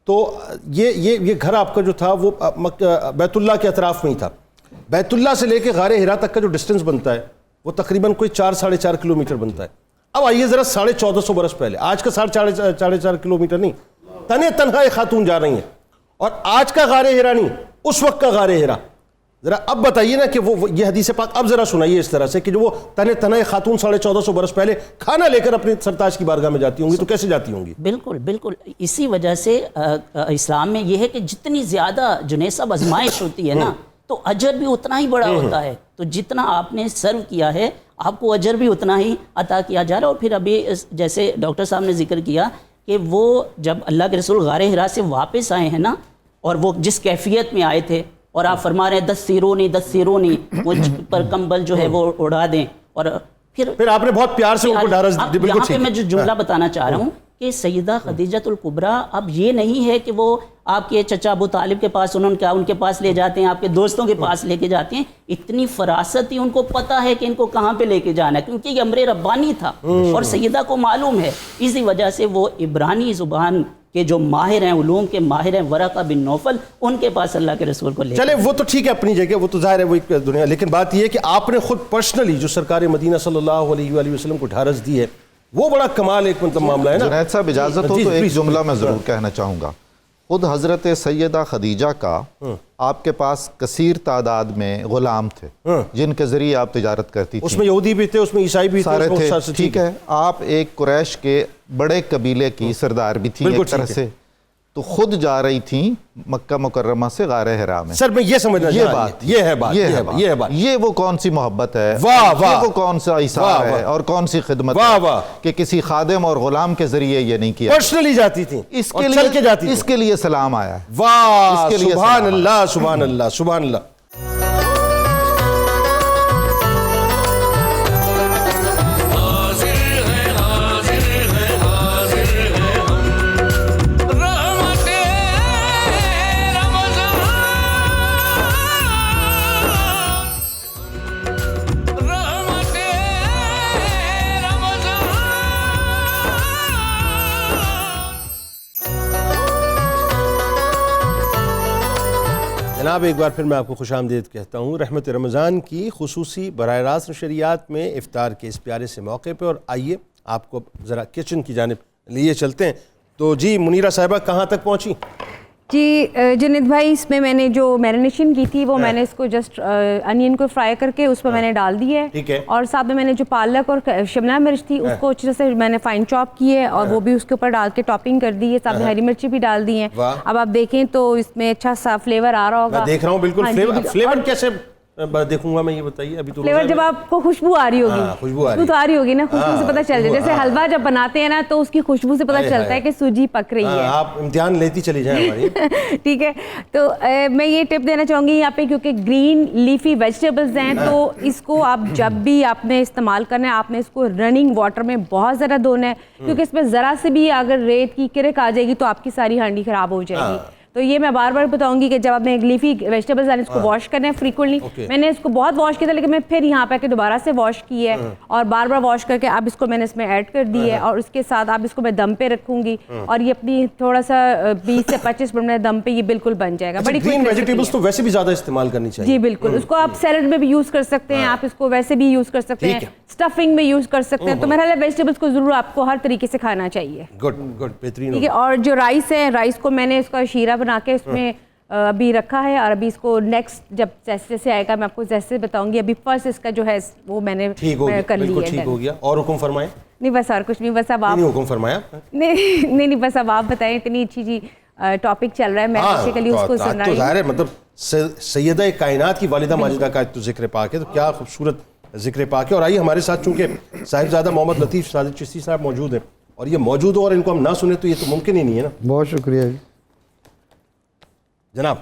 تو یہ گھر آپ کا جو تھا وہ بیت اللہ کے اطراف میں ہی تھا. بیت اللہ سے لے کے غار حرا تک کا جو ڈسٹنس بنتا ہے وہ تقریباً کوئی 4-4.5 کلومیٹر بنتا ہے. اب آئیے ذرا 1450 برس پہلے، آج کا 4.5 کلومیٹر نہیں، تنہا ایک خاتون جا رہی ہیں، اور آج کا غار حرا نہیں، اس وقت کا غار حرا. ذرا اب بتائیے نا کہ وہ یہ حدیث پاک اب ذرا سنائیے اس طرح سے کہ جو وہ تنہا ایک خاتون 1450 برس پہلے کھانا لے کر اپنے سرتاج کی بارگاہ میں جاتی ہوں گی تو کیسے جاتی ہوں گی؟ بالکل بالکل. اسی وجہ سے اسلام میں یہ ہے کہ جتنی زیادہ جنید صاحب آزمائش ہوتی ہے نا تو اجر بھی اتنا ہی بڑا ہوتا ہے. تو جتنا آپ نے سرو کیا ہے آپ کو اجر بھی اتنا ہی عطا کیا جا رہا ہے. اور پھر ابھی جیسے ڈاکٹر صاحب نے ذکر کیا کہ وہ جب اللہ کے رسول غار حرا سے واپس آئے ہیں نا، اور وہ جس کیفیت میں آئے تھے، اور آپ فرما رہے ہیں 10 سیرونی مجھ پر کمبل جو ہے وہ اڑا دیں، اور پھر آپ نے بہت پیار سے ان کو ڈھارس دی. بالکل یہاں پہ میں جو جملہ بتانا چاہ رہا ہوں کہ سیدہ خدیجہ الکبریٰ اب یہ نہیں ہے کہ وہ آپ کے چچا ابو طالب کے پاس ان کے پاس لے جاتے ہیں، آپ کے دوستوں کے پاس لے کے جاتے ہیں. اتنی فراست تھی، ان کو پتہ ہے کہ ان کو کہاں پہ لے کے جانا ہے، کیونکہ یہ امر ربانی تھا اور سیدہ کو معلوم ہے. اسی وجہ سے وہ عبرانی زبان کہ جو ماہر ہیں، علوم کے ماہر ہیں، ورقہ بن نوفل، ان کے پاس اللہ کے رسول کو لے چلے. وہ تو ٹھیک ہے اپنی جگہ، وہ تو ظاہر ہے وہ ایک دنیا، لیکن بات یہ ہے کہ آپ نے خود پرسنلی جو سرکار مدینہ صلی اللہ علیہ وآلہ وسلم کو ڈھارس دی ہے، وہ بڑا کمال ایک مطلب معاملہ ہے نا. جنید صاحب اجازت ہو تو ایک جملہ میں ضرور کہنا چاہوں گا. خود حضرت سیدہ خدیجہ کا آپ کے پاس کثیر تعداد میں غلام تھے جن کے ذریعے آپ تجارت کرتی تھی. اس میں یہودی بھی تھے، اس میں عیسائی بھی سارے تھے. ٹھیک ہے، آپ ایک قریش کے بڑے قبیلے کی سردار بھی تھی ایک طرح سے، تو خود جا رہی تھیں مکہ مکرمہ سے غار حرا میں. سر میں یہ سمجھنا یہ بات یہ وہ کون سی محبت ہے، یہ وہ کون سا ایثار ہے اور کون سی خدمت ہے کہ کسی خادم اور غلام کے ذریعے یہ نہیں کیا، پرسنلی جاتی تھی، اس کے لیے سلام آیا. واہ سبحان اللہ سبحان اللہ سبحان اللہ. جناب ایک بار پھر میں آپ کو خوش آمدید کہتا ہوں رحمت رمضان کی خصوصی براہ راست نشریات میں افطار کے اس پیارے سے موقع پہ. اور آئیے آپ کو ذرا کچن کی جانب لیے چلتے ہیں. تو جی منیرہ صاحبہ کہاں تک پہنچی؟ جی جنید بھائی، اس میں میں نے جو میرینیشن کی تھی وہ میں نے اس کو جسٹ انین کو فرائی کر کے اس پہ میں نے ڈال دی ہے، ٹھیک ہے، اور ساتھ میں نے جو پالک اور شملہ مرچ تھی اس کو اچھے سے میں نے فائن چاپ کی ہے اور وہ بھی اس کے اوپر ڈال کے ٹاپنگ کر دی ہے، ساتھ میں ہری مرچی بھی ڈال دی ہیں۔ اب آپ دیکھیں تو اس میں اچھا سا فلیور آ رہا ہوگا، میں دیکھ رہا ہوں بالکل۔ فلیور کیسے دیکھوں گا میں، یہ بتائیے ابھی تو فلیور جب آپ کو خوشبو آ رہی ہوگی، خوشبو تو آ رہی ہوگی نا، خوشبو سے پتہ چل جائے، جیسے حلوہ جب بناتے ہیں نا تو اس کی خوشبو سے پتہ چلتا ہے کہ سوجی پک رہی ہے۔ آپ امتحان لیتی چلی جائیں ہماری۔ ٹھیک ہے، تو میں یہ ٹپ دینا چاہوں گی یہاں پہ، کیونکہ گرین لیفی ویجیٹیبلز ہیں تو اس کو آپ جب بھی آپ نے استعمال کرنا ہے آپ نے اس کو رننگ واٹر میں بہت زیادہ دھونا ہے، کیونکہ اس میں ذرا سے بھی اگر ریت کی کرک آ جائے گی تو آپ کی ساری ہانڈی خراب ہو جائے گی۔ تو یہ میں بار بار بتاؤں گی کہ جب آپ نے لیفی ویجیٹیبلز ہیں اس کو واش کرنا ہے فریکوینٹلی۔ میں نے اس کو بہت واش کیا تھا لیکن میں پھر یہاں پہ کہ دوبارہ سے واش کی ہے اور بار بار واش کر کے اب اس کو میں نے اس میں ایڈ کر دی ہے، اور اس کے ساتھ اب اس کو میں دم پہ رکھوں گی اور یہ اپنی تھوڑا سا 20 سے 25 منٹ میں دم پہ یہ بالکل بن جائے گا۔ بڑی گرین ویجیٹیبلز تو ویسے بھی زیادہ استعمال کرنی چاہیے۔ جی بالکل، اس کو آپ سیلڈ میں بھی یوز کر سکتے ہیں، آپ اس کو ویسے بھی یوز کر سکتے ہیں، اسٹفنگ میں یوز کر سکتے ہیں، تو میرا خیال ہے ویجیٹیبلز کو ضرور آپ کو ہر طریقے سے کھانا چاہیے۔ گڈ گڈ، بہترین۔ ٹھیک ہے، اور جو رائس ہے، رائس کو میں نے اس کا شیرہ بنا کے اس میں ابھی رکھا ہے، اور ابھی اس کو نیکسٹ جب جیسے جیسے آئے گا میں آپ کو جیسے بتاؤں گی۔ ابھی فرسٹ اس کا جو ہے وہ میں نے کر لی ہے۔ ٹھیک ہو گیا، اور حکم فرمائیں۔ نہیں بس اور کچھ نہیں، بس اب آپ حکم فرمایا۔ نہیں بس اب آپ بتائیں، اتنی اچھی جی ٹاپک چل رہا ہے، میں بیسیکلی اس کو سن رہی ہوں۔ ظاہر ہے مطلب سیدہ کائنات کی والدہ ماجدہ کا تو ذکر پاک ہے، تو کیا خوبصورت ذکر پاک ہے۔ اور آئیے ہمارے ساتھ چونکہ صاحبزادہ محمد لطیف صادق چشتی صاحب موجود ہیں، اور یہ موجود ہو اور ان کو ہم نہ سنیں تو یہ تو ممکن ہی نہیں ہے نا۔ بہت شکریہ جی جناب۔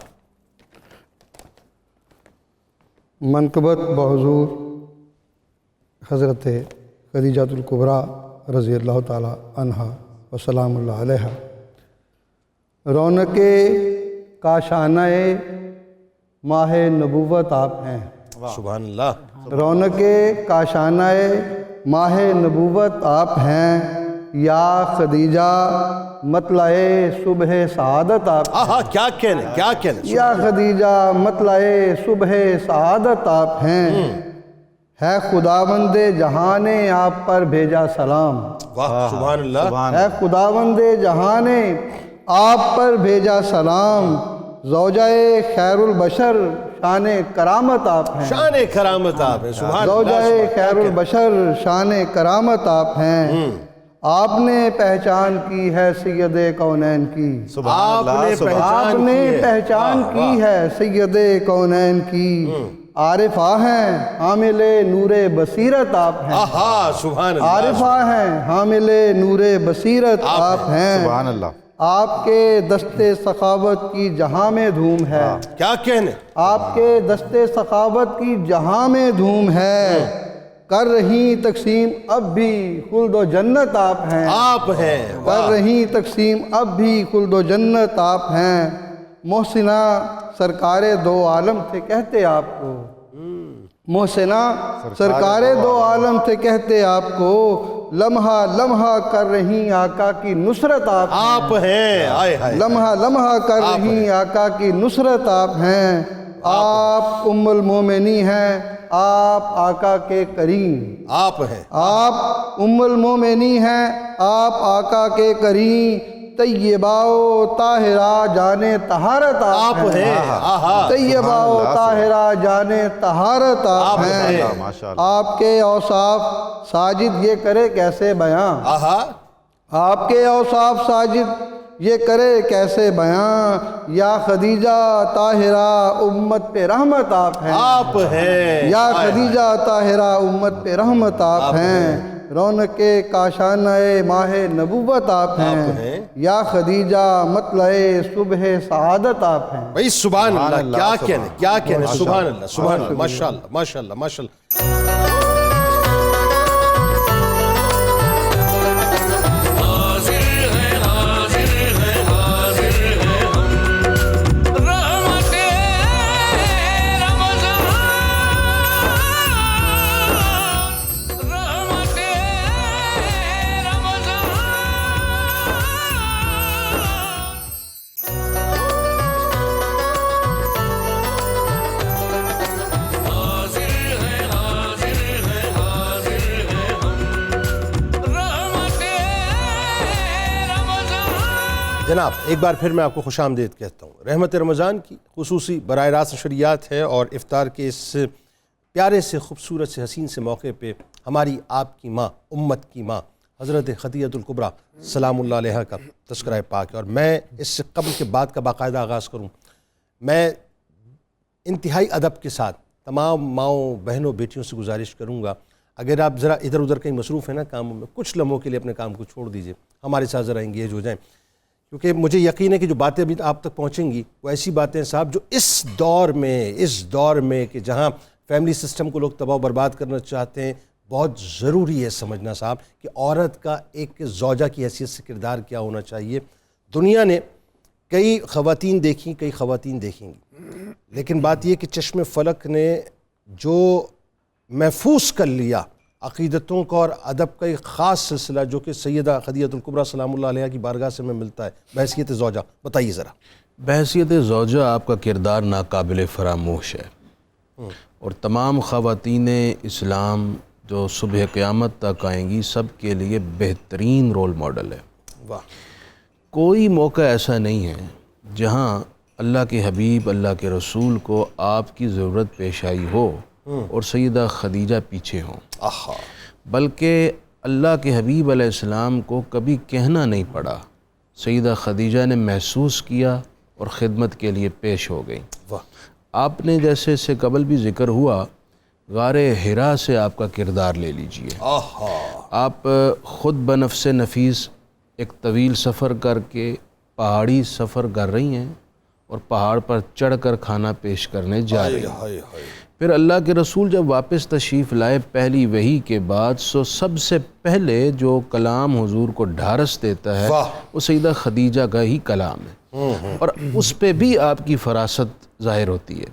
منقبت بحضور حضرت خدیجۃ الکبریٰ رضی اللہ تعالی عنہا و سلام اللہ علیہا، رونق کاشانہ ماہ نبوت آپ ہیں۔ سبحان اللہ۔ رونق کاشانہ ماہ نبوت آپ ہیں، یا خدیجہ مطلع صبح سعادت آپ ہیں۔ کیا کہنے، کیا کہنے۔ یا خدیجہ مطلع صبح سعادت آپ ہیں، ہے خداوند جہاں نے آپ پر بھیجا سلام۔ واہ سبحان اللہ۔ ہے خداوند جہاں نے آپ پر بھیجا سلام، زوجہ خیر البشر شان کرامت آپ ہیں۔ شان کرامت آپ ہیں، سبحان اللہ۔ زوجہ خیر البشر شان کرامت آپ ہیں، آپ نے پہچان کی ہے سید کونین کی۔ آپ نے پہچان کی ہے سید کونین کی، عارفہ ہیں حامل نور بصیرت آپ ہیں۔ سبحان اللہ۔ عارفہ ہیں حامل نور بصیرت آپ ہیں، سبحان اللہ۔ آپ کے دستے سخاوت کی جہاں میں دھوم ہے۔ کیا کہنے۔ آپ کے دستے سخاوت کی جہاں میں دھوم ہے، کر رہی تقسیم اب بھی خلد و جنت آپ ہیں۔ آپ ہیں۔ کر رہی تقسیم اب بھی خلد و جنت آپ ہیں، محسنہ سرکار دو عالم تھے کہتے آپ کو۔ محسنہ سرکار دو عالم تھے کہتے آپ کو، لمحہ لمحہ کر رہی آقا کی نصرت آپ ہیں۔ لمحہ لمحہ کر رہی آقا کی نصرت آپ ہیں، آپ ام المومنی ہیں، آپ آقا کے کریم۔ آپ ہیں۔ آپ ام المومنی ہیں، آپ آقا کے کریم، طیبہ و طاہرہ جانے طہارت آپ ہیں۔ طیبہ و طاہرہ جانے طہارت آپ ہیں، آپ کے اوصاف ساجد یہ کرے کیسے بیان۔ آپ کے اوصاف ساجد یہ کرے کیسے بیان، یا خدیجہ طاہرہ امت پہ رحمت آپ ہیں۔ آپ ہیں۔ یا خدیجہ طاہرہ امت پہ رحمت آپ ہیں، رونق کاشانہ ماہ نبوت آپ ہیں، یا خدیجہ مطلع صبح سعادت آپ ہیں۔ بھائی سبحان اللہ، کیا کہنے، کیا کہنے۔ سبحان اللہ، سبحان اللہ، ماشاءاللہ ماشاءاللہ ماشاءاللہ۔ جناب ایک بار پھر میں آپ کو خوش آمدید کہتا ہوں. رحمت رمضان کی خصوصی براہ راست نشریات ہے اور افطار کے اس پیارے سے خوبصورت سے حسین سے موقع پہ ہماری آپ کی ماں امت کی ماں حضرت خدیجہ الکبریٰ سلام اللہ علیہا کا تذکرہ پاک ہے. اور میں اس سے قبل کے بعد کا باقاعدہ آغاز کروں, میں انتہائی ادب کے ساتھ تمام ماؤں بہنوں بیٹیوں سے گزارش کروں گا, اگر آپ ذرا ادھر ادھر کہیں مصروف ہیں نا کاموں میں, کچھ لمحوں کے لیے اپنے کام کو چھوڑ دیجئے, ہمارے ساتھ ذرا انگیج ہو جائیں, کیونکہ مجھے یقین ہے کہ جو باتیں ابھی آپ تک پہنچیں گی وہ ایسی باتیں ہیں صاحب جو اس دور میں کہ جہاں فیملی سسٹم کو لوگ تباہ و برباد کرنا چاہتے ہیں, بہت ضروری ہے سمجھنا صاحب کہ عورت کا ایک زوجہ کی حیثیت سے کردار کیا ہونا چاہیے. دنیا نے کئی خواتین دیکھیں, کئی خواتین دیکھیں گی, لیکن بات یہ کہ چشم فلک نے جو محفوظ کر لیا عقیدتوں کا اور ادب کا ایک خاص سلسلہ جو کہ سیدہ خدیجہ الکبریٰ سلام اللہ علیہا کی بارگاہ سے میں ملتا ہے بحیثیت زوجہ, بتائیے ذرا. بحیثیت زوجہ آپ کا کردار ناقابل فراموش ہے, اور تمام خواتین اسلام جو صبح قیامت تک آئیں گی سب کے لیے بہترین رول ماڈل ہے. واہ. کوئی موقع ایسا نہیں ہے جہاں اللہ کے حبیب اللہ کے رسول کو آپ کی ضرورت پیش آئی ہو اور سیدہ خدیجہ پیچھے ہوں, بلکہ اللہ کے حبیب علیہ السلام کو کبھی کہنا نہیں پڑا, سیدہ خدیجہ نے محسوس کیا اور خدمت کے لیے پیش ہو گئی. آپ نے جیسے اس سے قبل بھی ذکر ہوا, غار حرا سے آپ کا کردار لے لیجئے. آپ خود بنفس نفیس ایک طویل سفر کر کے پہاڑی سفر کر رہی ہیں اور پہاڑ پر چڑھ کر کھانا پیش کرنے جا رہی ہیں. پھر اللہ کے رسول جب واپس تشریف لائے پہلی وحی کے بعد سب سے پہلے جو کلام حضور کو ڈھارس دیتا ہے وہ سیدہ خدیجہ کا ہی کلام ہے, اور اس پہ بھی آپ کی فراست ظاہر ہوتی ہے.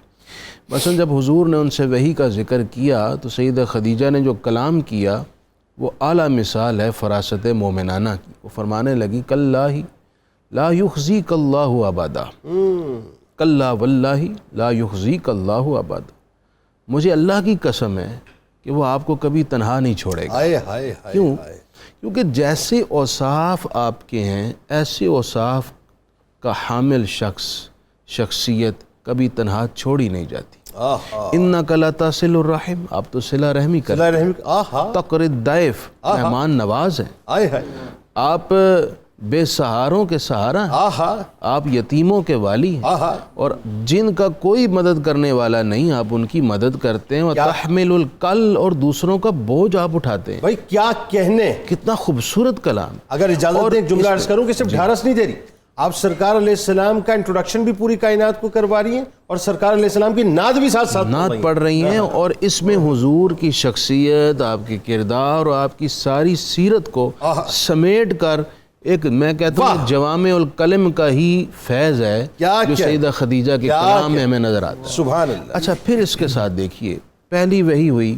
مثلا جب حضور نے ان سے وحی کا ذکر کیا تو سیدہ خدیجہ نے جو کلام کیا وہ اعلیٰ مثال ہے فراست مومنانہ کی. وہ فرمانے لگی کاللہ لا یخزیک اللہ ابدا, کلا واللہ لا یخزیک اللہ ابدا, مجھے اللہ کی قسم ہے کہ وہ آپ کو کبھی تنہا نہیں چھوڑے گا. کیوں؟ کیونکہ جیسے اوصاف آپ کے ہیں ایسے اوصاف کا حامل شخصیت کبھی تنہا چھوڑی نہیں جاتی. اِنَّكَ لَتَصِلُ الرَّحِمِ, آپ تو صلہ رحمی کرتے ہیں, تقر الضیف, مہمان نواز ہیں, آپ بے سہاروں کے سہارا ہیں, آپ یتیموں کے والی ہیں, اور جن کا کوئی مدد کرنے والا نہیں آپ ان کی مدد کرتے ہیں, اور تحمل الکل, اور دوسروں کا بوجھ آپ اٹھاتے ہیں. بھائی کیا کہنے, کتنا خوبصورت کلام. اگر اجازت دیں ایک جملہ عرض کروں کہ صرف ڈھارس نہیں دے رہی, آپ سرکار علیہ السلام کا انٹروڈکشن بھی پوری کائنات کو کروا رہی ہیں اور سرکار علیہ السلام کی نعت بھی ساتھ نعت پڑھ رہی ہیں, اور اس میں حضور کی شخصیت, آپ کے کردار اور آپ کی ساری سیرت کو سمیٹ کر ایک میں کہتا ہوں جوامع الکلم کا ہی فیض ہے جو سیدہ خدیجہ کے کلام میں ہمیں نظر آتا ہے. سبحان اللہ. اچھا پھر اس کے ساتھ دیکھیے پہلی وحی ہوئی,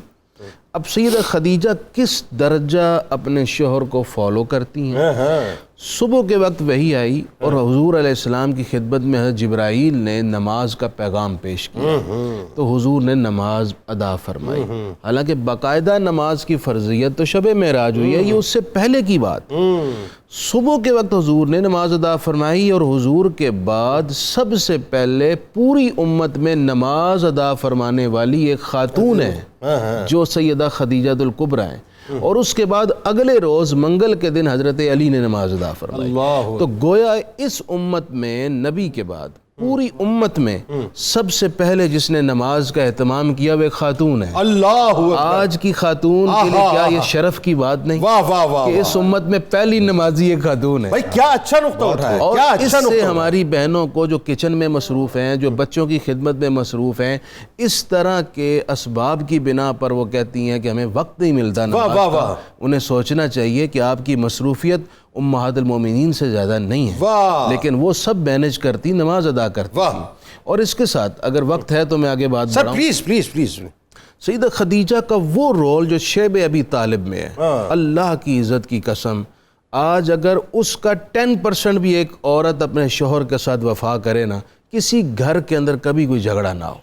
اب سیدہ خدیجہ کس درجہ اپنے شوہر کو فالو کرتی ہیں. صبح کے وقت وحی آئی اور حضور علیہ السلام کی خدمت میں حضرت جبرائیل نے نماز کا پیغام پیش کیا, تو حضور نے نماز ادا فرمائی. حالانکہ باقاعدہ نماز کی فرضیت تو شب معراج ہوئی ہے, یہ اس سے پہلے کی بات. صبح کے وقت حضور نے نماز ادا فرمائی, اور حضور کے بعد سب سے پہلے پوری امت میں نماز ادا فرمانے والی ایک خاتون ہے جو سیدہ خدیجہ الکبریٰ ہیں, اور اس کے بعد اگلے روز منگل کے دن حضرت علی نے نماز ادا فرمائی. تو گویا اس امت میں نبی کے بعد پوری امت میں سب سے پہلے جس نے نماز کا اہتمام کیا وہ ایک خاتون ہے. اللہ آج کی خاتون کے لیے کیا یہ شرف کی بات نہیں کہ اس امت میں پہلی نمازی ایک خاتون ہے. بھائی کیا اچھا نقطہ اٹھایا. اور اس سے ہماری بہنوں کو جو کچن میں مصروف ہیں, جو بچوں کی خدمت میں مصروف ہیں, اس طرح کے اسباب کی بنا پر وہ کہتی ہیں کہ ہمیں وقت نہیں ملتا نماز کا, انہیں سوچنا چاہیے کہ آپ کی مصروفیت امہات المومنین سے زیادہ نہیں ہے, لیکن وہ سب مینج کرتی, نماز ادا کرتی. اور اس کے ساتھ اگر وقت ہے تو میں آگے بات بڑھاؤں. پلیز. سیدہ خدیجہ کا وہ رول جو شیب ابی طالب میں ہے, اللہ کی عزت کی قسم, آج اگر اس کا 10% بھی ایک عورت اپنے شوہر کے ساتھ وفا کرے نا, کسی گھر کے اندر کبھی کوئی جھگڑا نہ ہو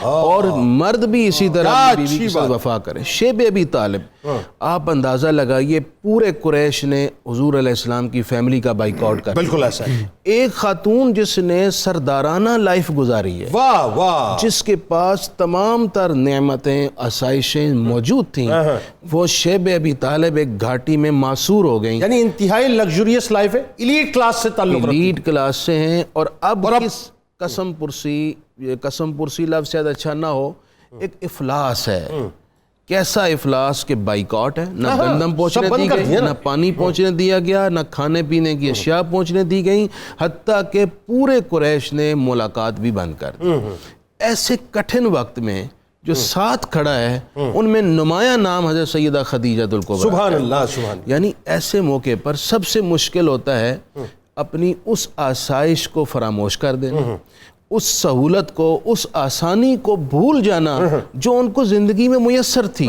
اور مرد بھی اسی طرح اپنی بیوی کے ساتھ وفا کرے. شیب ابی طالب، آپ اندازہ لگائیے پورے قریش نے حضور علیہ السلام کی فیملی کا بائیکاٹ کر. بالکل ایسا ہے. ایک خاتون جس نے سردارانہ لائف گزاری ہے، واہ واہ، جس کے پاس تمام تر نعمتیں آسائشیں موجود تھیں، وہ شیب ابی طالب ایک گھاٹی میں معصور ہو گئیں. یعنی انتہائی لگژریس لائف ہے، ایلیٹ کلاس سے تعلق رکھتی ہے. ایلیٹ کلاس سے ہیں. اور اب قسم پرسی لفظ شاید اچھا نہ ہو، ایک افلاس ہے. کیسا افلاس کے بائیکاٹ ہے، نہ گندم پہنچنے دی گئی، نہ پانی پہنچنے دیا گیا، نہ کھانے پینے کی اشیاء پہنچنے دی گئیں، حتیٰ کہ پورے قریش نے ملاقات بھی بند کر دی. ایسے کٹھن وقت میں جو ساتھ کھڑا ہے ان میں نمایاں نام حضرت سیدہ خدیجہ الکبریٰ. سبحان اللہ، سبحان اللہ. یعنی ایسے موقع پر سب سے مشکل ہوتا ہے اپنی اس آسائش کو فراموش کر دینا، اس سہولت کو، اس آسانی کو بھول جانا جو ان کو زندگی میں میسر تھی،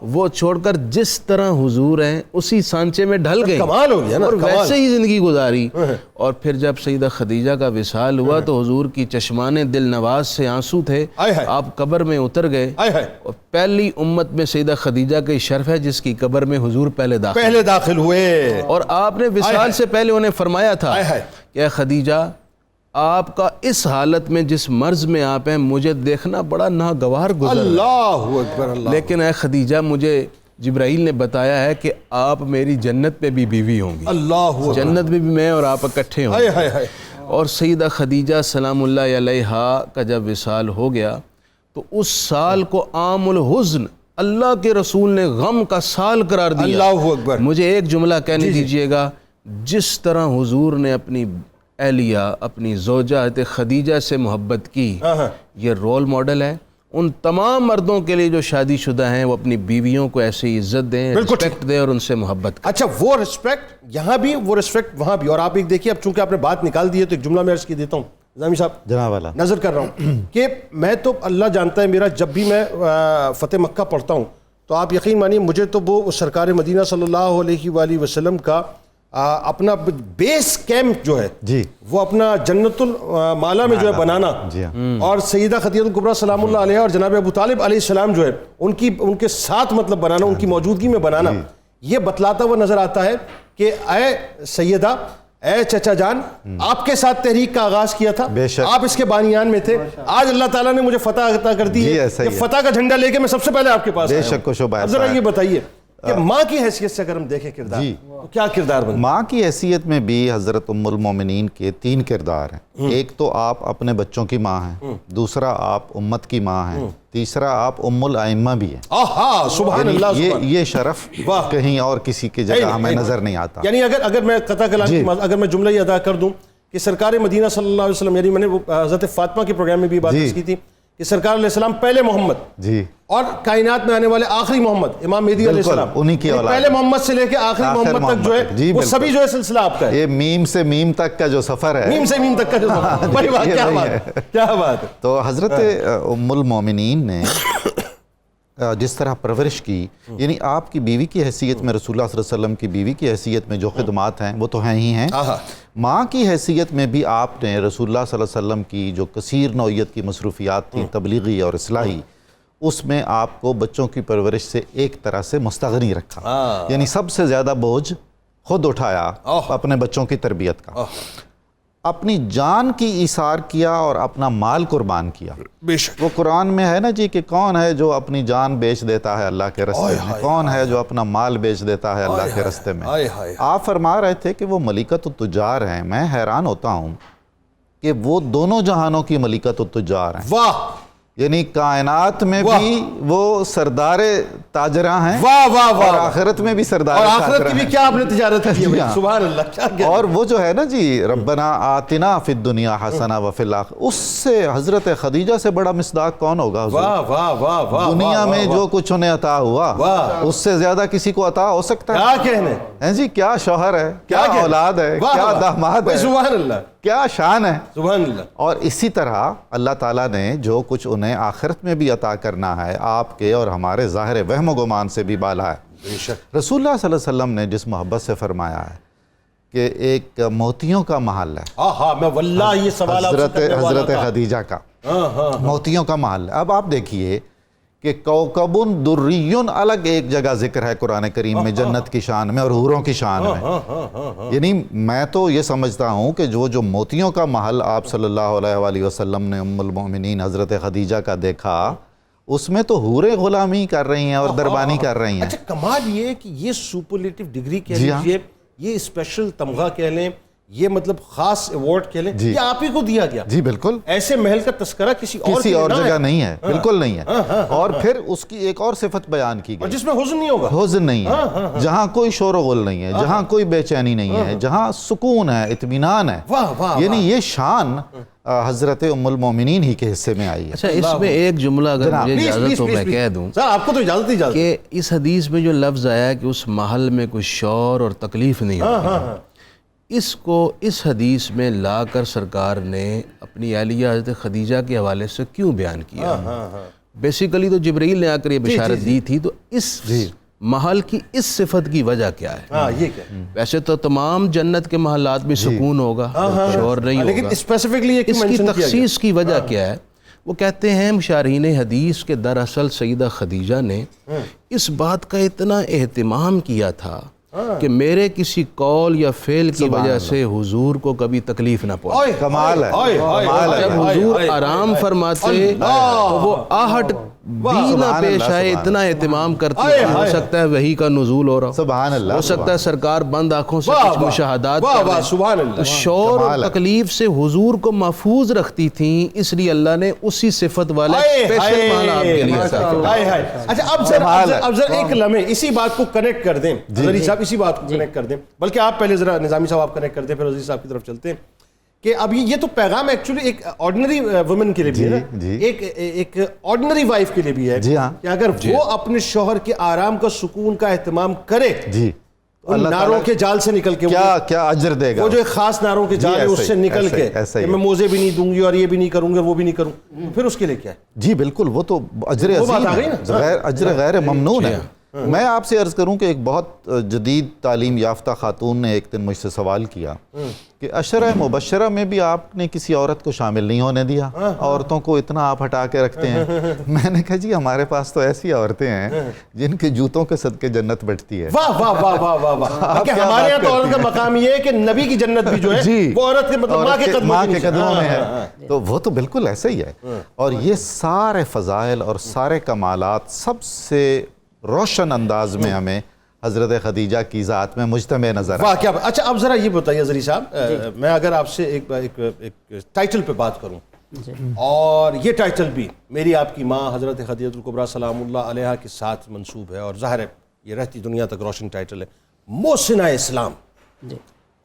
وہ چھوڑ کر جس طرح حضور ہیں اسی سانچے میں ڈھل گئے. کمال ہو گیا نا، اور ویسے ہی زندگی گزاری. اور پھر جب سیدہ خدیجہ کا وصال ہوا تو حضور کی چشمان دل نواز سے آنسو تھے. آپ قبر میں اتر گئے اور پہلی امت میں سیدہ خدیجہ کا شرف ہے جس کی قبر میں حضور پہلے داخل ہوئے. اور آپ نے وصال سے پہلے انہیں فرمایا تھا کہ اے خدیجہ، آپ کا اس حالت میں جس مرض میں آپ ہیں مجھے دیکھنا بڑا ناگوار گزر. اللہ اکبر. اللہ. لیکن اے خدیجہ، مجھے جبرائیل نے بتایا ہے کہ آپ میری جنت میں بھی بیوی ہوں گی. اللہ. جنت میں بھی میں اور آپ اکٹھے ہوں گے. اور سیدہ خدیجہ سلام اللہ علیہا کا جب وصال ہو گیا تو اس سال کو عام الحزن اللہ کے رسول نے غم کا سال قرار دیا. اللہ اکبر. مجھے ایک جملہ کہنے دیجئے گا، جس طرح حضور نے اپنی اہلیہ، اپنی زوجہ حضرت خدیجہ سے محبت کی، یہ رول ماڈل ہے ان تمام مردوں کے لیے جو شادی شدہ ہیں. وہ اپنی بیویوں کو ایسی عزت دیں، رسپیکٹ دیں اور ان سے محبت کریں. اچھا، وہ رسپیکٹ یہاں بھی، وہ رسپیکٹ وہاں بھی. اور آپ ایک دیکھیے، اب چونکہ آپ نے بات نکال دی ہے تو ایک جملہ میں عرض کی دیتا ہوں. نظامی صاحب جناب والا نظر کر رہا ہوں کہ میں تو اللہ جانتا ہے میرا، جب بھی میں فتح مکہ پڑھتا ہوں تو آپ یقین مانیے مجھے تو وہ سرکار مدینہ صلی اللہ علیہ وآلہ وسلم کا اپنا بیس کیمپ جو ہے جی، وہ اپنا جنت المالا میں جو ہے بنانا، اور سیدہ خدیجہ الکبریٰ سلام اللہ علیہا اور جناب ابو طالب علیہ السلام جو ہے ان کے ساتھ مطلب بنانا، ان کی موجودگی میں بنانا، یہ بتلاتا ہوا نظر آتا ہے کہ اے سیدہ، اے چچا جان، آپ کے ساتھ تحریک کا آغاز کیا تھا، آپ اس کے بانیان میں تھے. آج اللہ تعالیٰ نے مجھے فتح عطا کر دی ہے کہ فتح کا جھنڈا لے کے میں سب سے پہلے آپ کے پاس آیا ہوں. ذرا یہ بتائیے کہ ماں کی حیثیت سے اگر ہم دیکھیں کردار، تو کیا کردار بنتا؟ ماں کی حیثیت میں بھی حضرت ام المومنین کے 3 کردار ہیں. ایک تو آپ اپنے بچوں کی ماں ہیں، دوسرا آپ امت کی ماں ہیں، تیسرا آپ ام الائمہ بھی ہیں. سبحان اللہ. یہ شرف کہیں اور کسی کی جگہ ہمیں نظر نہیں آتا. یعنی اگر میں قطع کلام کی اگر میں جملہ یہ ادا کر دوں کہ سرکار مدینہ صلی اللہ علیہ وسلم، یعنی میں نے حضرت فاطمہ کے پروگرام میں بھی بات کی تھی کہ سرکار علیہ السلام پہلے محمد جی، اور کائنات میں آنے والے آخری محمد امام مہدی علیہ السلام، انہی کی اولاد، پہلے محمد سے لے کے آخری محمد تک جو ہے وہ سبھی جو ہے سلسلہ آپ کا ہے. یہ میم سے میم تک کا جو سفر ہے، میم سے میم تک کا جو سفر ہے، بڑی بات، کیا بات ہے، کیا بات ہے. تو حضرت ام المومنین نے جس طرح پرورش کی، یعنی آپ کی بیوی کی حیثیت میں، رسول اللہ صلی اللہ علیہ وسلم کی بیوی کی حیثیت میں جو خدمات ہیں وہ تو ہیں ہی ہیں. ماں کی حیثیت میں بھی آپ نے رسول اللہ صلی اللہ علیہ وسلم کی جو کثیر نوعیت کی مصروفیات تھیں، تبلیغی اور اصلاحی، اس میں آپ کو بچوں کی پرورش سے ایک طرح سے مستغنی رکھا. یعنی سب سے زیادہ بوجھ خود اٹھایا اپنے بچوں کی تربیت کا. اپنی جان کی ایثار کیا اور اپنا مال قربان کیا. وہ قرآن میں ہے نا جی کہ کون ہے جو اپنی جان بیچ دیتا ہے اللہ کے رستے میں، کون ہے جو اپنا مال بیچ دیتا ہے اللہ کے رستے میں. آپ فرما رہے تھے کہ وہ ملکۃ التجار ہیں. میں حیران ہوتا ہوں کہ وہ دونوں جہانوں کی ملکۃ التجار ہیں. واہ، یعنی کائنات میں بھی وہ سردار تاجراں ہیں، اور آخرت میں بھی سردار تاجراں ہیں. اور آخرت کی بھی کیا آپ نے تجارت کی ہے، سبحان اللہ. کیا اور وہ جو ہے نا جی، ربنا آتنا فی الدنیا حسنہ وفی الآخرہ، اس سے حضرت خدیجہ سے بڑا مصداق کون ہوگا حضور؟ دنیا میں جو کچھ انہیں عطا ہوا اس سے زیادہ کسی کو عطا ہو سکتا ہے؟ کیا کہنے جی، کیا شوہر ہے، کیا اولاد ہے، کیا داماد ہے، سبحان اللہ، کیا شان ہے، سبحان اللہ. اور اسی طرح اللہ تعالیٰ نے جو کچھ انہیں آخرت میں بھی عطا کرنا ہے، آپ کے اور ہمارے ظاہر وہم و گمان سے بھی بالا ہے. رسول اللہ صلی اللہ علیہ وسلم نے جس محبت سے فرمایا ہے کہ ایک موتیوں کا محل ہے. ہاں میں واللہ یہ سوال آپ سے کرنے والا حضرت تھا. خدیجہ کا موتیوں کا محل ہے. اب آپ دیکھیے کہ کوکبن دریون الگ ایک جگہ ذکر ہے قرآن کریم میں جنت کی شان میں اور حوروں کی شان میں. یعنی میں تو یہ سمجھتا ہوں کہ جو موتیوں کا محل آپ صلی اللہ علیہ وآلہ وسلم نے ام المؤمنین حضرت خدیجہ کا دیکھا, اس میں تو حوریں غلامی کر رہی ہیں اور دربانی کر رہی ہیں. اچھا کمال یہ کہ یہ سپرلیٹو ڈگری کہہ لیجیے, یہ اسپیشل تمغہ کہہ لیں, یہ مطلب خاص ایوارڈ کہہ لیں, یہ آپ ہی کو دیا گیا. جی بالکل. ایسے محل کا تذکرہ کسی اور جگہ نہیں ہے, بالکل نہیں ہے. اور پھر اس کی ایک اور صفت بیان کی گئی جس میں حزن نہیں ہوگا. حزن نہیں ہے, جہاں کوئی شور و غل نہیں ہے, جہاں کوئی بے چینی نہیں ہے, جہاں سکون ہے, اطمینان ہے. یعنی یہ شان حضرت ام المومنین ہی کے حصے میں آئی ہے. اچھا اس میں ایک جملہ اگر مجھے اجازت ہو میں کہہ دوں. سر آپ کو تو اجازت ہی کہ اس حدیث میں جو لفظ آیا کہ اس محل میں کوئی شور اور تکلیف نہیں ہوگی, اس کو اس حدیث میں لا کر سرکار نے اپنی اہلیہ حضرت خدیجہ کے حوالے سے کیوں بیان کیا؟ بیسیکلی تو جبرائیل نے آ کر یہ بشارت دی تھی, تو اس محل کی اس صفت کی وجہ کیا ہے؟ یہ کیا ویسے تو تمام جنت کے محلات میں سکون ہوگا, شور نہیں ہوگا, لیکن اسپیسیفکلی اس کی تخصیص کی وجہ کیا ہے؟ وہ کہتے ہیں مشارحین حدیث کہ دراصل سیدہ خدیجہ نے اس بات کا اتنا اہتمام کیا تھا کہ میرے کسی قول یا فعل کی وجہ سے حضور کو کبھی تکلیف نہ پہنچے. کمال ہے. جب حضور آرام فرماتے تو وہ آہٹ بھی نہ پیش آئے, اتنا اہتمام کرتی ہے. ہو سکتا ہے وحی کا نزول ہو رہا ہو, سبحان اللہ, ہو سکتا ہے سرکار بند آنکھوں سے کچھ مشاہدات کر رہے ہیں. سبحان اللہ. شور اور تکلیف سے حضور کو محفوظ رکھتی تھیں, اس لیے اللہ نے اسی صفت والا اسپیشل معنی آپ کے لیے عطا کیا. اچھا اب ذرا ایک لمحے اسی بات کو کنیکٹ کر دیں, عزیز صاحب اسی بات کو کنیکٹ کر دیں, بلکہ آپ پہلے ذرا نظامی صاحب آپ کنیکٹ کر دیں, پھر عزیز صاحب کی طرف چلتے ہیں. کہ اب یہ تو پیغام ایکچولی ایک آرڈنری وومن کے لیے بھی ہے نا, ایک آرڈنری وائف کے لیے بھی ہے کہ اگر وہ اپنے شوہر کے آرام کا سکون کا اہتمام کرے, ان ناروں کے جال سے نکل کے کیا اجر دے گا, وہ جو ایک خاص ناروں کے جال ہے اس سے نکل کے میں موزے بھی نہیں دوں گی اور یہ بھی نہیں کروں گی اور وہ بھی نہیں کروں, پھر اس کے لیے کیا ہے؟ جی بالکل, وہ تو اجر عظیم ہے, اجر غیر ممنون ہے. میں آپ سے عرض کروں کہ ایک بہت جدید تعلیم یافتہ خاتون نے ایک دن مجھ سے سوال کیا کہ عشرہ مبشرہ میں بھی آپ نے کسی عورت کو شامل نہیں ہونے دیا, عورتوں کو اتنا آپ ہٹا کے رکھتے ہیں. میں نے کہا جی ہمارے پاس تو ایسی عورتیں ہیں جن کے جوتوں کے صدقے جنت بٹتی ہے. واہ واہ واہ واہ واہ واہ. کہ ہمارے یہاں تو عورت کا مقام یہ ہے کہ نبی کی جنت بھی جو ہے وہ عورت کے مطلب ماں کے قدموں میں ہے. تو وہ تو بالکل ایسا ہی ہے. اور یہ سارے فضائل اور سارے کمالات سب سے روشن انداز میں ہمیں حضرت خدیجہ کی ذات میں مجتمع نظر واہ کیا. اچھا اب ذرا یہ بتائیے عزیز صاحب, میں اگر آپ سے ایک ٹائٹل پہ بات کروں, اور یہ ٹائٹل بھی میری آپ کی ماں حضرت خدیجہ الکبریٰ سلام اللہ علیہا کے ساتھ منسوب ہے, اور ظاہر ہے یہ رہتی دنیا تک روشن ٹائٹل ہے, محسنہ اسلام.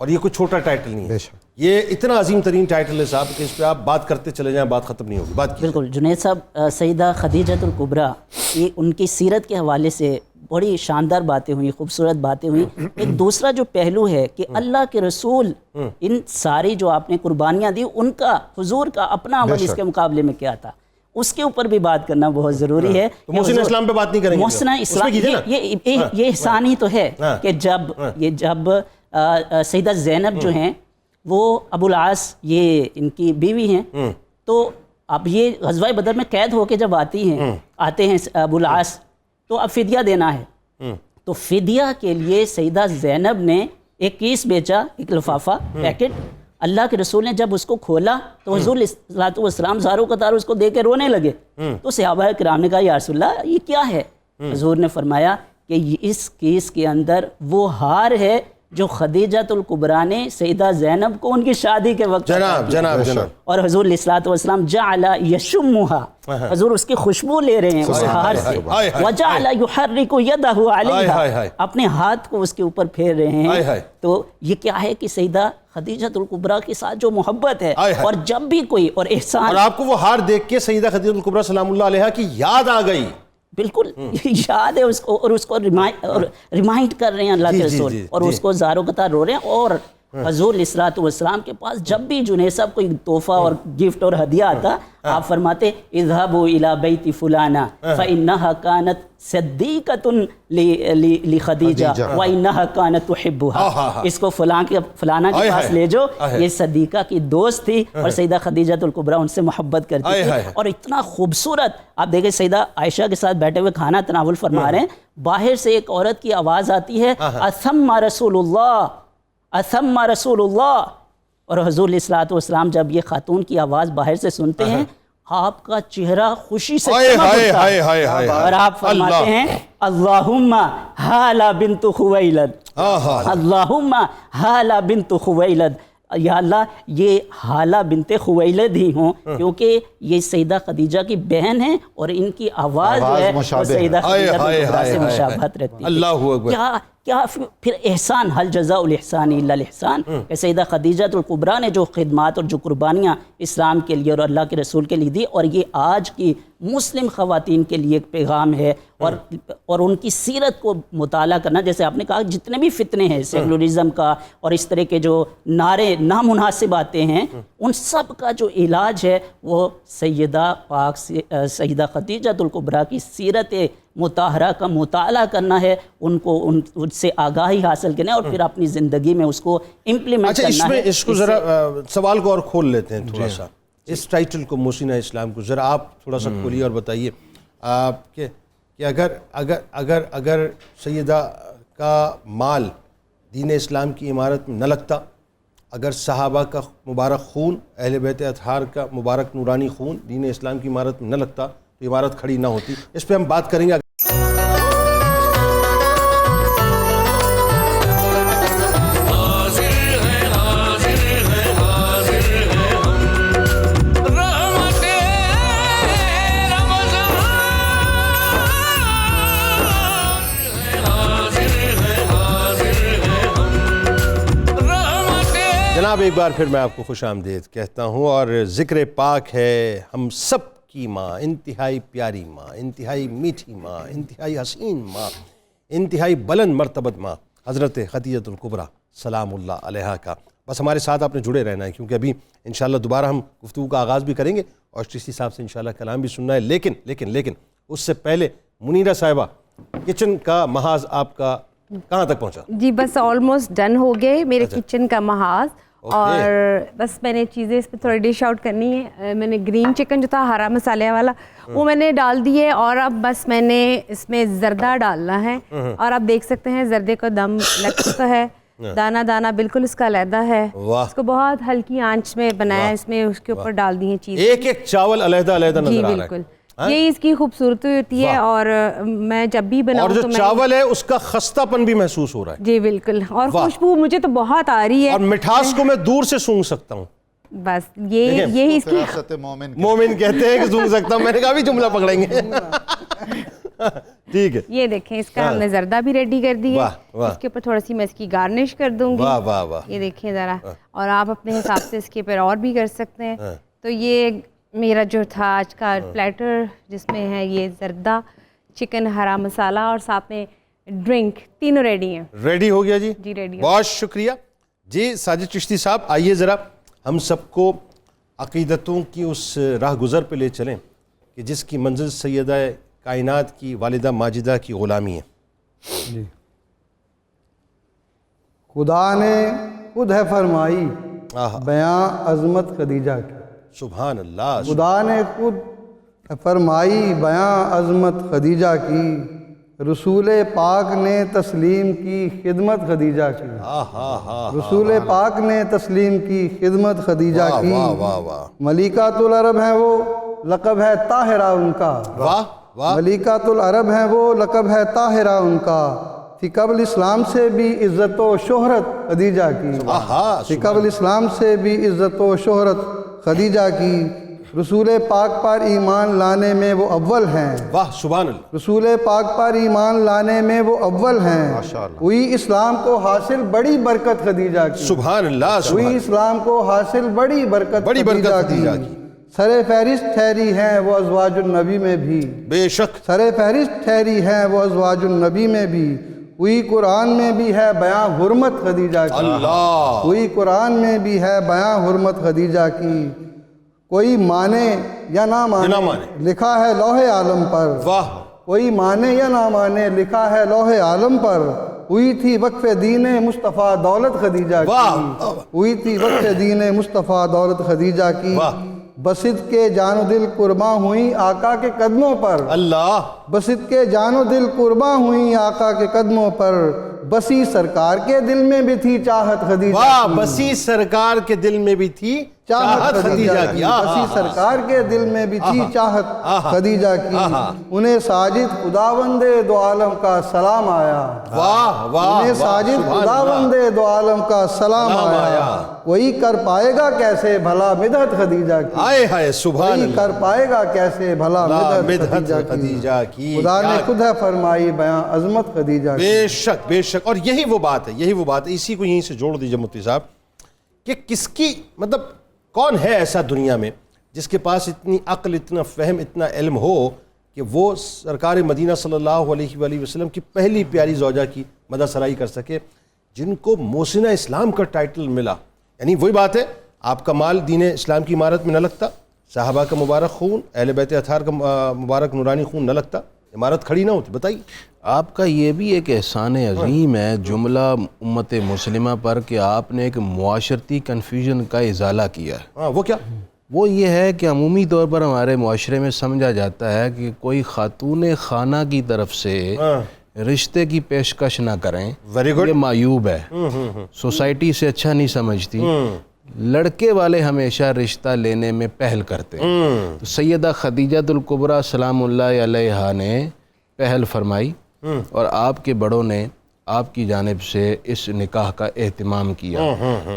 اور یہ کوئی چھوٹا ٹائٹل نہیں ہے, یہ اتنا عظیم ترین ٹائٹل ہے صاحب کہ اس پہ آپ بات کرتے چلے جائیں بات ختم نہیں ہوگی. بات بالکل جنید صاحب, سیدہ خدیجہ الکبریٰ یہ ان کی سیرت کے حوالے سے بڑی شاندار باتیں ہوئیں, خوبصورت باتیں ہوئیں. ایک دوسرا جو پہلو ہے کہ اللہ کے رسول ان ساری جو آپ نے قربانیاں دی, ان کا حضور کا اپنا عمل اس کے مقابلے میں کیا تھا, اس کے اوپر بھی بات کرنا بہت ضروری ہے. محسن اسلام پہ بات نہیں کریں گے. محسنہ اسلام یہ احسان ہی تو ہے کہ جب سیدہ زینب جو ہیں وہ ابو العاص یہ ان کی بیوی ہیں, تو اب یہ غزوہ بدر میں قید ہو کے جب آتے ہیں ابو العاص, تو اب فدیہ دینا ہے. تو فدیہ کے لیے سیدہ زینب نے ایک کیس بیچا, ایک لفافہ پیکٹ. اللہ کے رسول نے جب اس کو کھولا تو حضور علیہ الصلوۃ والسلام زاروں قطار اس کو دے کے رونے لگے. تو صحابہ کرام نے کہا یا رسول اللہ یہ کیا ہے؟ حضور نے فرمایا کہ اس کیس کے اندر وہ ہار ہے جو خدیجہ الکبریٰ نے سیدہ زینب کو ان کی شادی کے وقت جناب اور حضور علیہ الصلوۃ والسلام جعل یشمها, حضور اس کی خوشبو لے رہے ہیں اس ہار سے, وجعل یحرک یدہ علیہا, اپنے ہاتھ کو اس کے اوپر پھیر رہے ہیں. تو یہ کیا ہے کہ سیدہ خدیجہ الکبریٰ کے ساتھ جو محبت ہے, اور جب بھی کوئی اور احسان, اور آپ کو وہ ہار دیکھ کے سیدہ خدیجہ الکبریٰ سلام اللہ علیہا کی یاد آ گئی. بالکل یاد ہے اس کو, اور اس کو ریمائنڈ کر رہے ہیں اللہ کے رسول, اور اس کو زاروں قطار رو رہے ہیں. اور حضور الصلوۃ والسلام کے پاس جب بھی جنید صاحب کوئی تحفہ اور گفٹ اور ہدیہ آتا آپ فرماتے اذهبوا الى بیت فلانا فانها كانت صدیقۃ لخدیجہ وانها كانت تحبها، اس کو فلانا کے پاس لے جاؤ، یہ صدیقہ کی دوست تھی اور سیدہ خدیجہ الکبریٰ ان سے محبت کرتی تھی، اور اتنا خوبصورت آپ دیکھیں سیدہ عائشہ کے ساتھ بیٹھے ہوئے کھانا تناول فرما رہے ہیں، باہر سے ایک عورت کی آواز آتی ہے اثم رسول اللہ، اثم رسول اللہ، اور حضور علیہ الصلوۃ والسلام جب یہ خاتون کی آواز باہر سے سنتے ہیں آپ کا چہرہ خوشی سے چمک اٹھتا ہے اور آپ فرماتے ہیں اللہم حالہ بنت خویلد، اللہم حالہ بنت خویلد، یا اللہ یہ حالہ بنت خویلد ہی ہوں کیونکہ یہ سیدہ خدیجہ کی بہن ہیں اور ان کی آواز جو ہے وہ سیدہ خدیجہ الکبریٰ سے مشابہت رکھتی ہے۔ اللہ اکبر، کیا پھر احسان، حل جزاء الاحسان الا الاحسان، کہ سیدہ خدیجہ الکبریٰ نے جو خدمات اور جو قربانیاں اسلام کے لیے اور اللہ کے رسول کے لیے دی، اور یہ آج کی مسلم خواتین کے لیے ایک پیغام ہے، اور ان کی سیرت کو مطالعہ کرنا، جیسے آپ نے کہا جتنے بھی فتنے ہیں سیکولرزم کا اور اس طرح کے جو نعرے نامناسب آتے ہیں ان سب کا جو علاج ہے وہ سیدہ پاک سیدہ خدیجہ الکبریٰ کی سیرت مطہرہ کا مطالعہ کرنا ہے، ان کو ان سے آگاہی حاصل کرنا ہے اور پھر اپنی زندگی میں اس کو امپلیمنٹ کرنا ہے۔ اس کو ذرا سوال کو اور کھول لیتے ہیں تھوڑا سا، اس ٹائٹل کو محسنہ اسلام کو ذرا آپ تھوڑا سا کھولیے اور بتائیے کہ اگر سیدہ کا مال دین اسلام کی عمارت میں نہ لگتا، اگر صحابہ کا مبارک خون، اہل بیت اطہار کا مبارک نورانی خون دین اسلام کی عمارت میں نہ لگتا تو عمارت کھڑی نہ ہوتی، اس پہ ہم بات کریں گے۔ جناب ایک بار پھر میں آپ کو خوش آمدید کہتا ہوں، اور ذکر پاک ہے ہم سب کی ماں، انتہائی پیاری ماں، انتہائی میٹھی ماں، انتہائی حسین ماں، انتہائی بلند مرتبت ماں، حضرت خدیجہ الکبریٰ سلام اللہ علیہا کا۔ بس ہمارے ساتھ آپ نے جڑے رہنا ہے کیونکہ ابھی انشاءاللہ دوبارہ ہم گفتگو کا آغاز بھی کریں گے اور چشتی صاحب سے انشاءاللہ کلام بھی سننا ہے، لیکن اس سے پہلے منیرہ صاحبہ کچن کا محاذ آپ کا کہاں تک پہنچا؟ جی بس آلموسٹ ڈن ہو گئے میرے کچن کا محاذ، اور بس میں نے چیزیں اس پہ تھوڑی ڈش آؤٹ کرنی ہے۔ میں نے گرین چکن جو تھا ہرا مسالے والا وہ میں نے ڈال دیے، اور اب بس میں نے اس میں زردہ ڈالنا ہے، اور آپ دیکھ سکتے ہیں زردے کو دم لگ چکا ہے، دانہ دانہ بالکل اس کا علیحدہ ہے، اس کو بہت ہلکی آنچ میں بنایا، اس میں اس کے اوپر ڈال دی ہیں چیزیں، ایک ایک چاول علیحدہ علیحدہ نظر آ رہا ہے۔ جی بالکل، یہ اس کی خوبصورتی ہوتی ہے، اور میں جب بھی بناؤں اور جو چاول ہے اس کا خستہ پن بھی محسوس ہو رہا ہے۔ جی بالکل، اور خوشبو مجھے تو بہت آ رہی ہے، اور مٹھاس کو میں دور سے سونگھ سکتا ہوں۔ بس یہی اس کی مومن کہتے ہیں کہ سونگھ سکتا ہوں، میں نے کہا بھی جملہ پکڑیں گے۔ ٹھیک ہے، یہ دیکھیں اس کا ہم نے زردہ بھی ریڈی کر دی ہے، اس کے اوپر تھوڑا سی میں اس کی گارنش کر دوں گی، یہ دیکھیں ذرا، اور آپ اپنے حساب سے اس کے اوپر اور بھی کر سکتے ہیں۔ تو یہ میرا جو تھا آج کا پلیٹر جس میں ہے یہ زردہ، چکن، ہرا مسالہ اور ساتھ میں ڈرنک، تینوں ریڈی ہیں۔ ریڈی ہو گیا جی؟ جی ریڈی، بہت شکریہ جی۔ ساجد چشتی صاحب آئیے ذرا ہم سب کو عقیدتوں کی اس راہ گزر پہ لے چلیں کہ جس کی منزل سیدہ کائنات کی والدہ ماجدہ کی غلامی ہے۔ جی، خدا نے خود ہے فرمائی بیاں عظمت خدیجہ کی، سبحان اللہ، خدا نے خود فرمائی بیاں عظمت خدیجہ کی، رسول پاک نے تسلیم کی خدمت خدیجہ کی، رسول پاک نے تسلیم کی خدمت خدیجہ کی، ملکۃ العرب ہیں وہ، لقب ہے طاہرہ ان کا، ملکۃ العرب ہیں وہ، لقب ہے طاہرہ ان کا، تھی قبل اسلام سے بھی عزت و شہرت خدیجہ کی، تھی قبل اسلام سے بھی عزت و شہرت خدیجہ کی، رسول پاک پر ایمان لانے میں وہ اول ہیں، واہ سبحان اللہ، رسول پاک پر ایمان لانے میں وہ اول ہیں، ہوئی اسلام کو حاصل بڑی برکت خدیجہ کی، سبحان اللہ، ہوئی اسلام کو حاصل بڑی برکت خدیجہ کی، سر فہرست ٹھہری ہیں وہ ازواج النبی میں بھی، بے شک سر فہرست ٹھہری ہیں وہ ازواج النبی میں بھی، وہی قرآن میں بھی ہے بیاں حرمت خدیجہ کی، اللہ، وہی قرآن میں بھی ہے بیاں حرمت خدیجہ کی، کوئی مانے یا نہ مانے لکھا ہے لوح عالم پر، واہ، کوئی مانے یا نہ مانے لکھا ہے لوح عالم پر، ہوئی تھی وقف دین مصطفیٰ دولت خدیجہ کی، ہوئی تھی وقف دین مصطفیٰ دولت خدیجہ کی، بسط کے جان و دل قرباں ہوئیں آقا کے قدموں پر، اللہ، بسط کے جان و دل قرباں ہوئیں آقا کے قدموں پر، بسی سرکار کے دل میں بھی تھی چاہت خدیجہ واہ، کی، بسی سرکار کے دل میں بھی تھی چاہت خدیجہ کی، بسی سرکار کے دل میں بھی تھی چاہت خدیجہ کی، انہیں ساجد خداوند دو عالم کا سلام آیا، واہ واہ، انہیں ساجد خداوند دو عالم کا سلام آیا، وہی کر پائے گا کیسے بھلا مدحت خدیجہ کی، آئے ہائے سبحان وہی اللہ، کر پائے گا کیسے بھلا مدحت خدیجہ کی، خدا نے خود ہے فرمائی بیاں عظمت خدیجہ کی۔ بے شک بے شک، اور یہی وہ بات ہے، یہی وہ بات ہے، اسی کو یہیں سے جوڑ دیجئے مفتی صاحب کہ کس کی مطلب کون ہے ایسا دنیا میں جس کے پاس اتنی عقل، اتنا فہم، اتنا علم ہو کہ وہ سرکار مدینہ صلی اللہ علیہ وآلہ وسلم کی پہلی پیاری زوجہ کی مدح سرائی کر سکے، جن کو محسنہ اسلام کا ٹائٹل ملا۔ یعنی وہی بات ہے، آپ کا مال دین اسلام کی عمارت میں نہ لگتا، صحابہ کا مبارک خون، اہل بیت اطہار کا مبارک نورانی خون نہ لگتا، عمارت کھڑی نہ ہوتی۔ بتائیے، آپ کا یہ بھی ایک احسان عظیم ہے جملہ امت مسلمہ پر کہ آپ نے ایک معاشرتی کنفیوژن کا ازالہ کیا ہے۔ ہاں، وہ کیا؟ وہ یہ ہے کہ عمومی طور پر ہمارے معاشرے میں سمجھا جاتا ہے کہ کوئی خاتون خانہ کی طرف سے رشتے کی پیشکش نہ کریں، Very good. یہ معیوب ہے، سوسائٹی سے اچھا نہیں سمجھتی، لڑکے والے ہمیشہ رشتہ لینے میں پہل کرتے ہیں۔ تو سیدہ خدیجہ الکبریٰ سلام اللہ علیہا نے پہل فرمائی اور آپ کے بڑوں نے آپ کی جانب سے اس نکاح کا اہتمام کیا،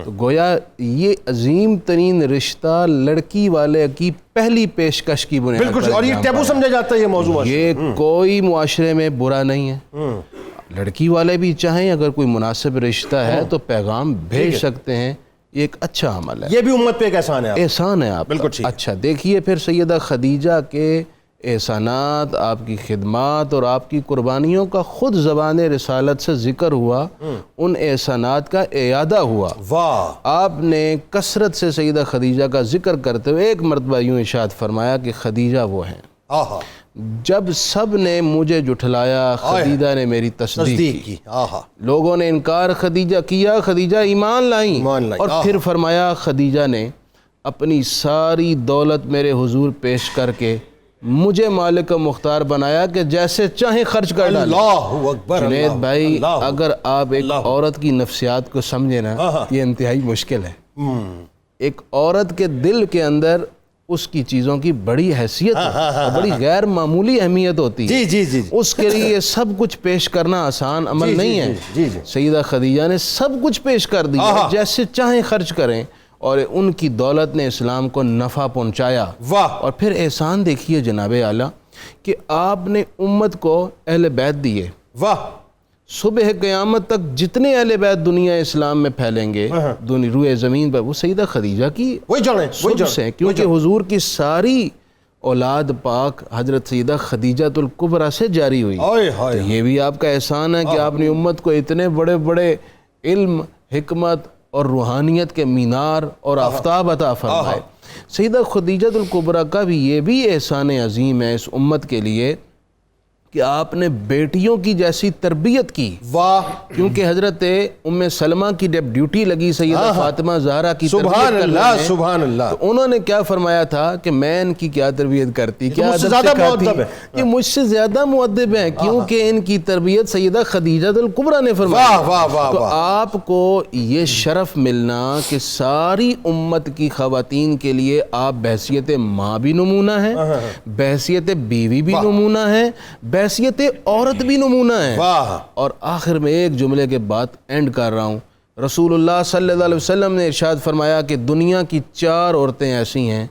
تو گویا یہ عظیم ترین رشتہ لڑکی والے کی پہلی پیشکش کی بنیاد بالکل، پر اور یہ انجام ٹیبو پایا۔ سمجھا جاتا ہے یہ موضوع۔ یہ کوئی معاشرے میں برا نہیں ہے، لڑکی والے بھی چاہیں اگر کوئی مناسب رشتہ ہے تو پیغام بھیج سکتے ہیں، یہ ایک اچھا عمل ہے، یہ بھی امت پہ ایک احسان ہے آپ کا۔ احسان ہے آپ بالکل کا۔ ٹھیک ہے۔ اچھا دیکھیے پھر سیدہ خدیجہ کے احسانات، آپ کی خدمات اور آپ کی قربانیوں کا خود زبان رسالت سے ذکر ہوا، ان احسانات کا اعادہ ہوا۔ واہ، آپ نے کثرت سے سیدہ خدیجہ کا ذکر کرتے ہوئے ایک مرتبہ یوں ارشاد فرمایا کہ خدیجہ وہ ہیں، آہا، جب سب نے مجھے جھٹلایا خدیجہ نے میری تصدیق کی، آہا، لوگوں نے انکار خدیجہ کیا، خدیجہ ایمان لائیں، اور پھر فرمایا خدیجہ نے اپنی ساری دولت میرے حضور پیش کر کے مجھے مالک و مختار بنایا کہ جیسے چاہیں خرچ کر ڈالیں۔ اللہ اکبر، جنید اللہ، بھائی اللہ، اگر آپ ایک عورت کی نفسیات کو سمجھیں نا، یہ انتہائی مشکل ہے۔ ایک عورت کے دل کے اندر اس کی چیزوں کی بڑی حیثیت اور بڑی غیر معمولی اہمیت ہوتی ہے، جی، اس کے لیے یہ سب کچھ پیش کرنا آسان عمل نہیں ہے۔ جی، سیدہ خدیجہ نے سب کچھ پیش کر دیا، جیسے چاہیں خرچ کریں، اور ان کی دولت نے اسلام کو نفع پہنچایا۔ واہ، اور پھر احسان دیکھیے جناب اعلیٰ کہ آپ نے امت کو اہل بیت دیے، واہ، صبح قیامت تک جتنے اہل بیت دنیا اسلام میں پھیلیں گے روئے زمین پر، وہ سیدہ خدیجہ کی وہی جڑیں، سبز ہیں، کیونکہ حضور کی ساری اولاد پاک حضرت سیدہ خدیجہ الکبریٰ سے جاری ہوئی۔ تو یہ بھی آپ کا احسان ہے کہ آپ نے امت کو اتنے بڑے بڑے علم، حکمت اور روحانیت کے مینار اور آفتاب عطا فرمائے۔ سیدہ خدیجہ الکبریٰ کا بھی یہ بھی احسان عظیم ہے اس امت کے لیے کہ آپ نے بیٹیوں کی جیسی تربیت کی۔ واہ، کیونکہ حضرت ام سلمہ کی جب ڈیوٹی لگی سیدہ فاطمہ زہرا کی تربیت سبحان اللہ، کرنے میں، سبحان اللہ، تو انہوں نے کیا فرمایا تھا کہ میں ان کی کیا تربیت کرتی، کیا مجھ سے ادب زیادہ سکھاتی، مؤدب ہے۔ کہ مجھ سے زیادہ مؤدب ہیں، کیونکہ ان کی تربیت سیدہ خدیجہ الکبریٰ نے فرمایا۔ واہ واہ واہ تو واہ، آپ کو یہ شرف ملنا کہ ساری امت کی خواتین کے لیے آپ بحیثیت ماں بھی نمونہ ہیں، بحیثیت بیوی بھی نمونہ ہیں، بحیثیت عورت بھی نمونہ ہے۔ واہ، اور آخر میں ایک جملے کے بعد اینڈ کر رہا ہوں، رسول اللہ صلی اللہ علیہ وسلم نے ارشاد فرمایا کہ دنیا کی 4 عورتیں ایسی ہیں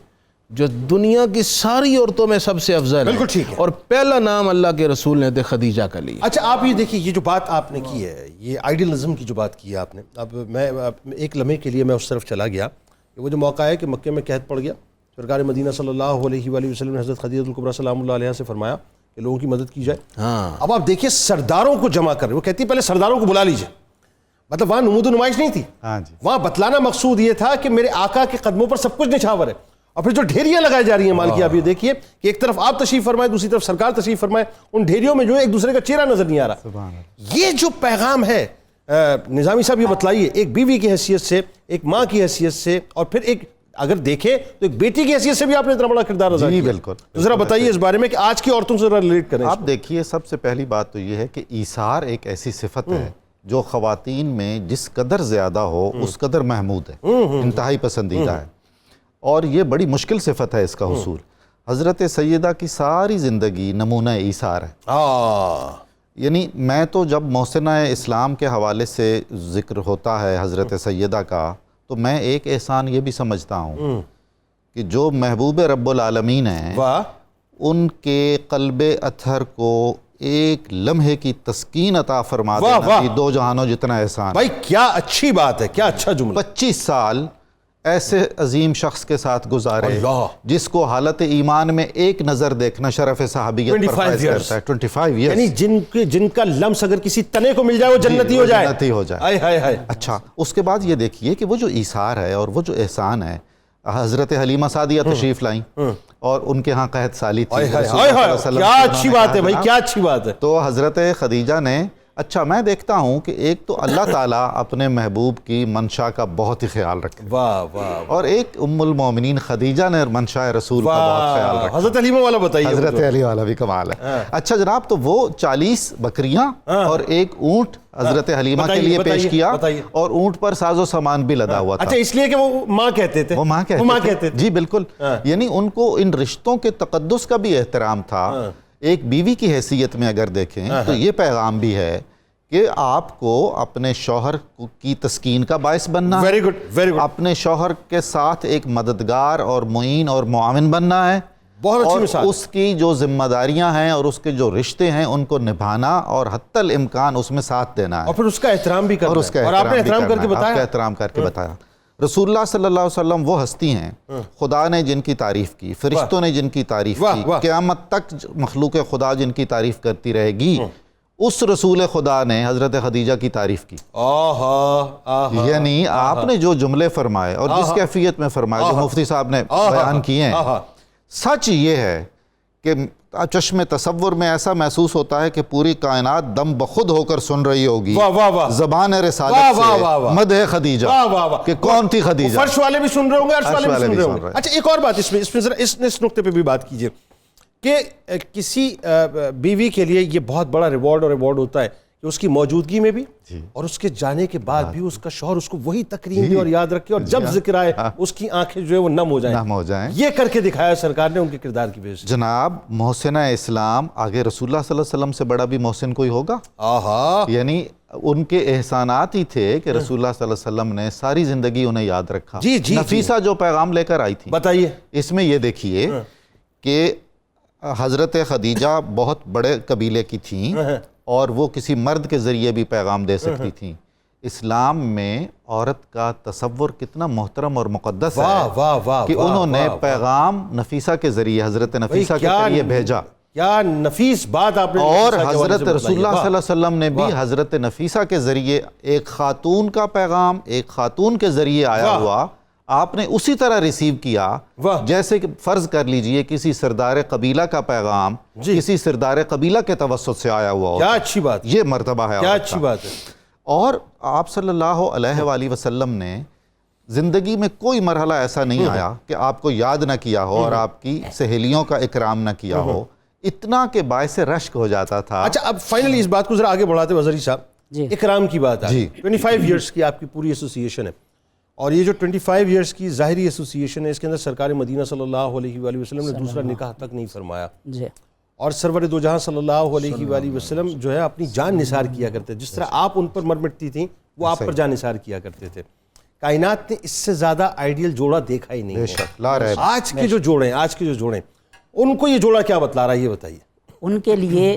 جو دنیا کی ساری عورتوں میں سب سے افضل ہیں، بالکل ٹھیک ہے، اور پہلا نام اللہ کے رسول نے خدیجہ کا لیا۔ اچھا آپ یہ دیکھیے، یہ جو بات آپ نے کی ہے، یہ آئیڈیلزم کی جو بات کی ہے آپ نے، اب میں ایک لمحے کے لیے میں اس طرف چلا گیا کہ وہ جو موقع ہے کہ مکے میں قحط پڑ گیا، سرکار مدینہ صلی اللہ علیہ وآلہ وسلم نے حضرت خدیجہ الکبریٰ سلام اللہ علیہ سے فرمایا کہ لوگوں کی مدد کی جائے. ہاں اب آپ دیکھیے سرداروں کو جمع کر رہے, وہ کہتی ہے پہلے سرداروں کو بلا لیجیے. مطلب وہاں نمود و نمائش نہیں تھی, ہاں جی, وہاں بتلانا مقصود یہ تھا کہ میرے آقا کے قدموں پر سب کچھ نچھاور ہے. اور پھر جو ڈھیریاں لگائی جا رہی ہیں مال کی, آپ یہ دیکھیے کہ ایک طرف آپ تشریف فرمائے, دوسری طرف سرکار تشریف فرمائے, ان ڈھیریوں میں جو ہے ایک دوسرے کا چہرہ نظر نہیں آ رہا. یہ جو پیغام ہے نظامی صاحب یہ بتلائیے, ایک بیوی کی حیثیت سے, ایک ماں کی حیثیت سے, اور پھر ایک اگر دیکھیں تو ایک بیٹی کی حیثیت سے بھی آپ نے اتنا بڑا کردار ادا کیا. بالکل. تو ذرا بتائیے اس بارے میں کہ آج کی عورتوں سے ذرا ریلیٹ کریں. آپ دیکھیے سب سے پہلی بات تو یہ ہے کہ ایثار ایک ایسی صفت ہے جو خواتین میں جس قدر زیادہ ہو اس قدر محمود ہے, انتہائی پسندیدہ ہے, اور یہ بڑی مشکل صفت ہے اس کا حصول. حضرت سیدہ کی ساری زندگی نمونہ ایثار ہے. یعنی میں تو جب محسنہ اسلام کے حوالے سے ذکر ہوتا ہے حضرت سیدہ کا, تو میں ایک احسان یہ بھی سمجھتا ہوں کہ جو محبوب رب العالمین ہیں ان کے قلب اطہر کو ایک لمحے کی تسکین عطا فرما دینا بھی دو جہانوں جتنا احسان. بھائی کیا اچھی بات ہے, کیا اچھا جملہ. 25 سال ایسے عظیم شخص کے ساتھ گزارے جس کو حالت ایمان میں ایک نظر دیکھنا شرف صحابیت پر فائز کرتا ہے. 25 ایئرز, یعنی جن کا لمس اگر کسی تنے کو مل جائے وہ جنتی ہو جائے. جنتی ہو جائے. اچھا, اس کے بعد یہ دیکھیے کہ وہ جو ایثار ہے اور وہ جو احسان ہے, حضرت حلیمہ سعدیہ تشریف لائیں اور ان کے ہاں قحط سالی تھی. کیا اچھی بات ہے بھائی, کیا اچھی بات ہے. تو حضرت خدیجہ نے, اچھا میں دیکھتا ہوں کہ ایک تو اللہ تعالیٰ اپنے محبوب کی منشا کا بہت ہی خیال رکھے, اور ایک ام المومنین خدیجہ نے منشا رسول کا بہت خیال رکھا. حضرت حلیمہ والا بتائیے. حضرت علی والا بھی کمال ہے. اچھا جناب, تو وہ 40 بکریاں اور ایک اونٹ حضرت حلیمہ کے لیے پیش کیا, اور اونٹ پر ساز و سامان بھی لدا ہوا تھا. اچھا, اس لیے کہ وہ ماں کہتے تھے. وہ ماں کہتے تھے. جی بالکل. یعنی ان کو ان رشتوں کے تقدس کا بھی احترام تھا. ایک بیوی کی حیثیت میں اگر دیکھیں تو یہ پیغام بھی ہے کہ آپ کو اپنے شوہر کی تسکین کا باعث بننا ہے, اپنے شوہر کے ساتھ ایک مددگار اور معین اور معاون بننا ہے, اور اس کی جو ذمہ داریاں ہیں اور اس کے جو رشتے ہیں ان کو نبھانا اور حتی الامکان اس میں ساتھ دینا ہے, اور پھر اس کا احترام بھی کرنا ہے. اور اس کا احترام کر کے بتایا. رسول اللہ صلی اللہ علیہ وسلم وہ ہستی ہیں خدا نے جن کی تعریف کی, فرشتوں نے جن کی تعریف کی, قیامت تک مخلوق خدا جن کی تعریف کرتی رہے گی. اس رسول خدا نے حضرت خدیجہ کی تعریف کی. یعنی آپ نے جو جملے فرمائے اور جس کیفیت میں فرمائے, جو مفتی صاحب نے بیان کیے ہیں, سچ یہ ہے کہ چشم تصور میں ایسا محسوس ہوتا ہے کہ پوری کائنات دم بخود ہو کر سن رہی ہوگی زبان رسالت سے مدح خدیجہ, کہ کون تھی خدیجہ. فرش والے بھی سن رہے ہوں گے, عرش والے بھی سن رہے ہوں گے. اچھا, ایک اور بات اس میں ذرا اس نقطے پہ بھی بات کیجئے کہ کسی بیوی کے لیے یہ بہت بڑا ریوارڈ ہوتا ہے کہ اس کی موجودگی میں بھی اور اس کے جانے کے بعد بھی اس کا شوہر اس کو وہی تکریم دے اور یاد رکھے, اور جب ذکر آئے اس کی آنکھیں جو ہے وہ نم ہو جائیں. یہ کر کے دکھایا سرکار نے ان کے کردار کی وجہ سے. جناب, محسنہ اسلام آگے رسول اللہ صلی اللہ علیہ وسلم سے بڑا بھی محسن کوئی ہوگا؟ یعنی ان کے احسانات ہی تھے کہ رسول اللہ صلی اللہ علیہ وسلم نے ساری زندگی انہیں یاد رکھا. نفیسہ جو پیغام لے کر آئی تھی, بتائیے. اس میں یہ دیکھیے کہ حضرت خدیجہ بہت بڑے قبیلے کی تھیں اور وہ کسی مرد کے ذریعے بھی پیغام دے سکتی تھیں. اسلام میں عورت کا تصور کتنا محترم اور مقدس ہے کہ انہوں نے پیغام نفیسہ کے ذریعے, حضرت نفیسہ کے ذریعے بھیجا. کیا نفیس بات آپ نے. اور حضرت رسول اللہ صلی اللہ علیہ وسلم نے بھی حضرت نفیسہ کے ذریعے ایک خاتون کا پیغام ایک خاتون کے ذریعے آیا ہوا آپ نے اسی طرح ریسیو کیا جیسے کہ فرض کر لیجئے کسی سردار قبیلہ کا پیغام کسی سردار قبیلہ کے توسط سے آیا ہوا ہوتا. کیا اچھی بات, یہ مرتبہ ہے, کیا اچھی بات ہے. اور آپ صلی اللہ علیہ وآلہ وسلم نے زندگی میں کوئی مرحلہ ایسا نہیں آیا کہ آپ کو یاد نہ کیا ہو اور آپ کی سہیلیوں کا اکرام نہ کیا ہو, اتنا کہ باعث رشک ہو جاتا تھا. اچھا, اب فائنلی اس بات کو ذرا آگے بڑھاتے وزری صاحب, اکرام کی بات ہے. 25 ایئرس کی آپ کی پوری ایسوسیشن ہے, اور یہ جو 25 ایئرس کی ظاہری ایسوسیشن ہے اس کے اندر سرکار مدینہ صلی اللہ علیہ وآلہ وسلم نے دوسرا نکاح تک نہیں فرمایا, اور سرور دو جہاں صلی اللہ علیہ وآلہ وسلم جو ہے اپنی جان نثار کیا کرتے. جس طرح آپ ان پر مر مٹتی تھیں وہ آپ پر جان نثار کیا کرتے تھے. کائنات نے اس سے زیادہ آئیڈیل جوڑا دیکھا ہی نہیں ہے. آج کے جو جوڑے ان کو یہ جوڑا کیا بتلا رہا ہے, یہ بتائیے. ان کے لیے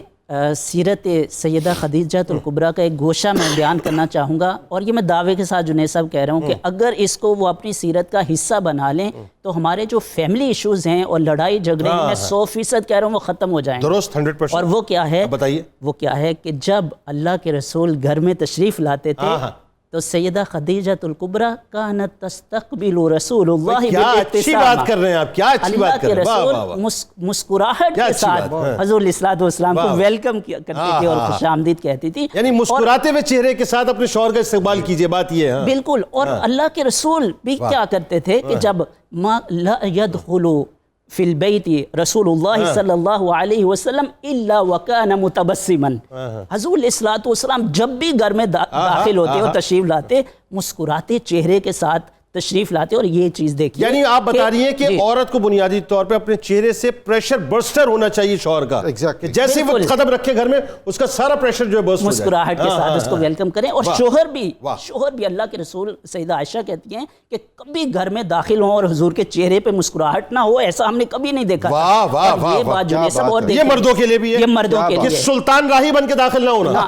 سیرت سیدہ خدیجہ الکبریٰ کا ایک گوشہ میں بیان کرنا چاہوں گا، اور یہ میں دعوے کے ساتھ جنید صاحب کہہ رہا ہوں کہ اگر اس کو وہ اپنی سیرت کا حصہ بنا لیں تو ہمارے جو فیملی ایشوز ہیں اور لڑائی جھگڑے میں 100% کہہ رہا ہوں وہ ختم ہو جائیں، درست 100%. اور وہ کیا ہے؟ بتائیے. وہ کیا ہے کہ جب اللہ کے رسول گھر میں تشریف لاتے تھے تو سیدہ خدیجہ الکبریٰ کانت تستقبل رسول اللہ کیا اچھی بات کر رہے ہیں آپ، کیا اچھی بات کر رہے ہیں. اللہ کے رسول مسکراہٹ کے ساتھ حضور علیہ الصلوۃ والسلام کو ویلکم کرتی تھی اور خوش آمدید کہتی تھی، یعنی مسکراتے ہوئے چہرے کے ساتھ اپنے شوہر کا استقبال کیجئے. بات یہ ہے بالکل. اور اللہ کے رسول بھی کیا کرتے تھے کہ جب ما لا يدخل فی البیت رسول اللہ صلی اللہ علیہ وسلم الا وکان متبسما، حضور علیہ الصلوۃ والسلام جب بھی گھر میں داخل ہوتے اور تشریف لاتے مسکراتے چہرے کے ساتھ تشریف لاتے. اور یہ چیز دیکھیے، یعنی آپ بتا رہی ہیں کہ عورت کو بنیادی طور پہ اپنے چہرے سے پریشر برسٹر ہونا چاہیے شوہر کا، کہ جیسے وہ قدم رکھے گھر میں اس کا سارا پریشر جو ہے برسٹ ہو جائے، مسکراہٹ کے ساتھ اس کو ویلکم کریں. اور شوہر بھی اللہ کے رسول سیدہ عائشہ کہتی ہیں کہ کبھی گھر میں داخل ہوں اور حضور کے چہرے پہ مسکراہٹ نہ ہو، ایسا ہم نے کبھی نہیں دیکھا. یہ بات جو ہے سب، اور یہ مردوں کے لیے بھی ہے، یہ مردوں کے لیے سلطان راہی بن کے داخل نہ ہونا،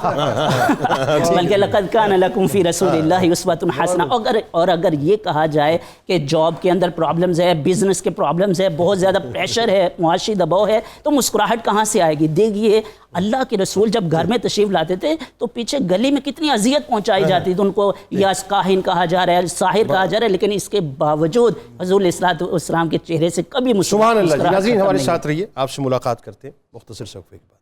بلکہ لقد کان لکم فی رسول اللہ اسوۃ حسنہ. اور اگر یہ کہا جائے کہ جاب کے اندر پرابلمز ہے، بزنس کے پرابلمز ہے، بہت زیادہ پریشر ہے، معاشی دباؤ ہے، تو مسکراہٹ کہاں سے آئے گی؟ دیکھیے اللہ کے رسول جب گھر میں تشریف لاتے تھے تو پیچھے گلی میں کتنی اذیت پہنچائی جاتی تھی ان کو، یا کاہن کہا جا رہا ہے، ساحر کہا جا رہا ہے، لیکن اس کے باوجود حضور علیہ الصلوۃ والسلام کے چہرے سے کبھی سبحان اللہ. مسکراہٹ ناظرین ہمارے ساتھ رہیے، آپ سے ملاقات کرتے ہیں مختصر سے وقفے کے بعد.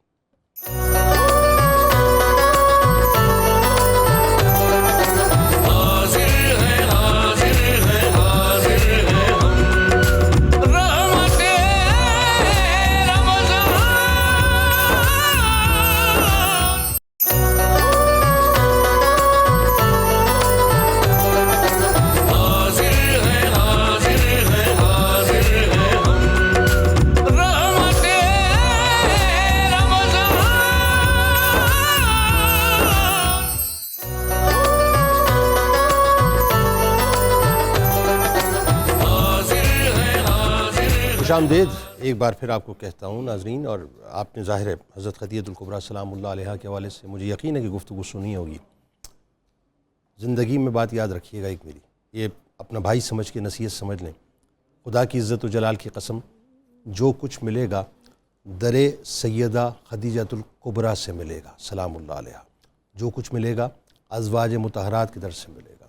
خوش آمدید ایک بار پھر آپ کو کہتا ہوں ناظرین، اور آپ نے ظاہر ہے حضرت خدیجہ الکبریٰ سلام اللہ علیہا کے حوالے سے مجھے یقین ہے کہ گفتگو سنی ہوگی. زندگی میں بات یاد رکھیے گا ایک میری، یہ اپنا بھائی سمجھ کے نصیحت سمجھ لیں، خدا کی عزت و جلال کی قسم جو کچھ ملے گا در سیدہ خدیجہ الکبریٰ سے ملے گا سلام اللہ علیہا. جو کچھ ملے گا ازواج مطہرات کی در سے ملے گا،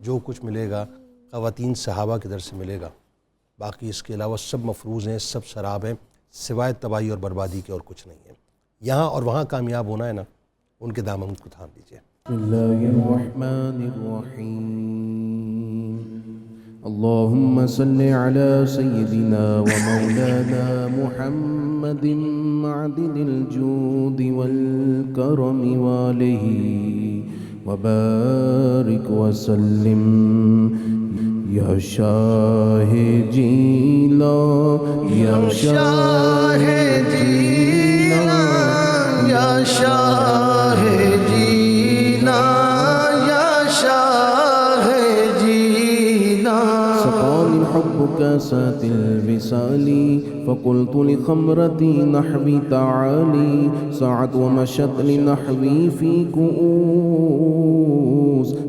جو کچھ ملے گا خواتین صحابہ کی در سے ملے گا. باقی اس کے علاوہ سب مفروض ہیں، سب سراب ہیں، سوائے تباہی اور بربادی کے اور کچھ نہیں ہے. یہاں اور وہاں کامیاب ہونا ہے نا، ان کے دامن کو تھام لیجیے. بسم اللہ الرحمن الرحیم. اللہم صل علی سیدنا و مولانا محمد معدن الجود والکرم والہ وبارک وسلم. یا شاہ جیلا یا شاہ جیلا یا شاہ جیلا یا شاہ جیلا. سقانی الحب كاسات الوصال فقلت لخمرتي نحوي تعالي ساعت ومشت لنحوي في كؤوس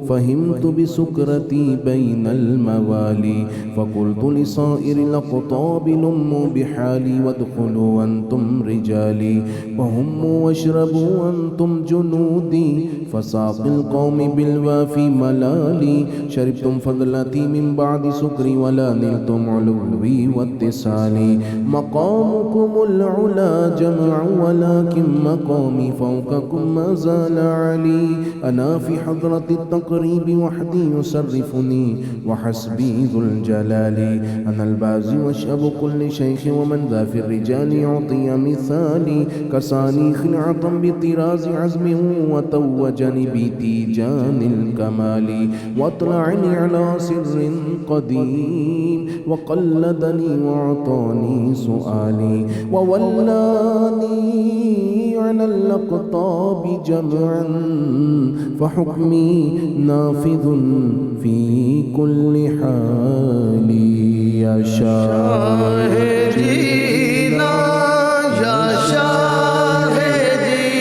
فهمت بسكرتي بين الموالي فقلت لصائر الأقطاب لموا بحالي وادخلوا أنتم رجالي وهموا واشربوا أنتم جنودي فساق القوم بالوافي ملالي شربتم فضلتي من بعد سكري ولا نلتم علوي واتصالي مقامكم العلا جمع ولكن مقامي فوقكم ما زال علي أنا في حضرة التقريب وحدي يصرفني وحسبي ذو الجلال أنا البازي واشأب كل شيخ ومن ذا في الرجال يعطي مثالي كساني خلعة بطراز عزم وتوجني بتيجان الكمال واطلعني على سر قديم وقلدني وعطاني سؤالي وولاني على الأقطاب جمعا فحكمي نافذ في كل حال يا شاهدينا يا شاهدينا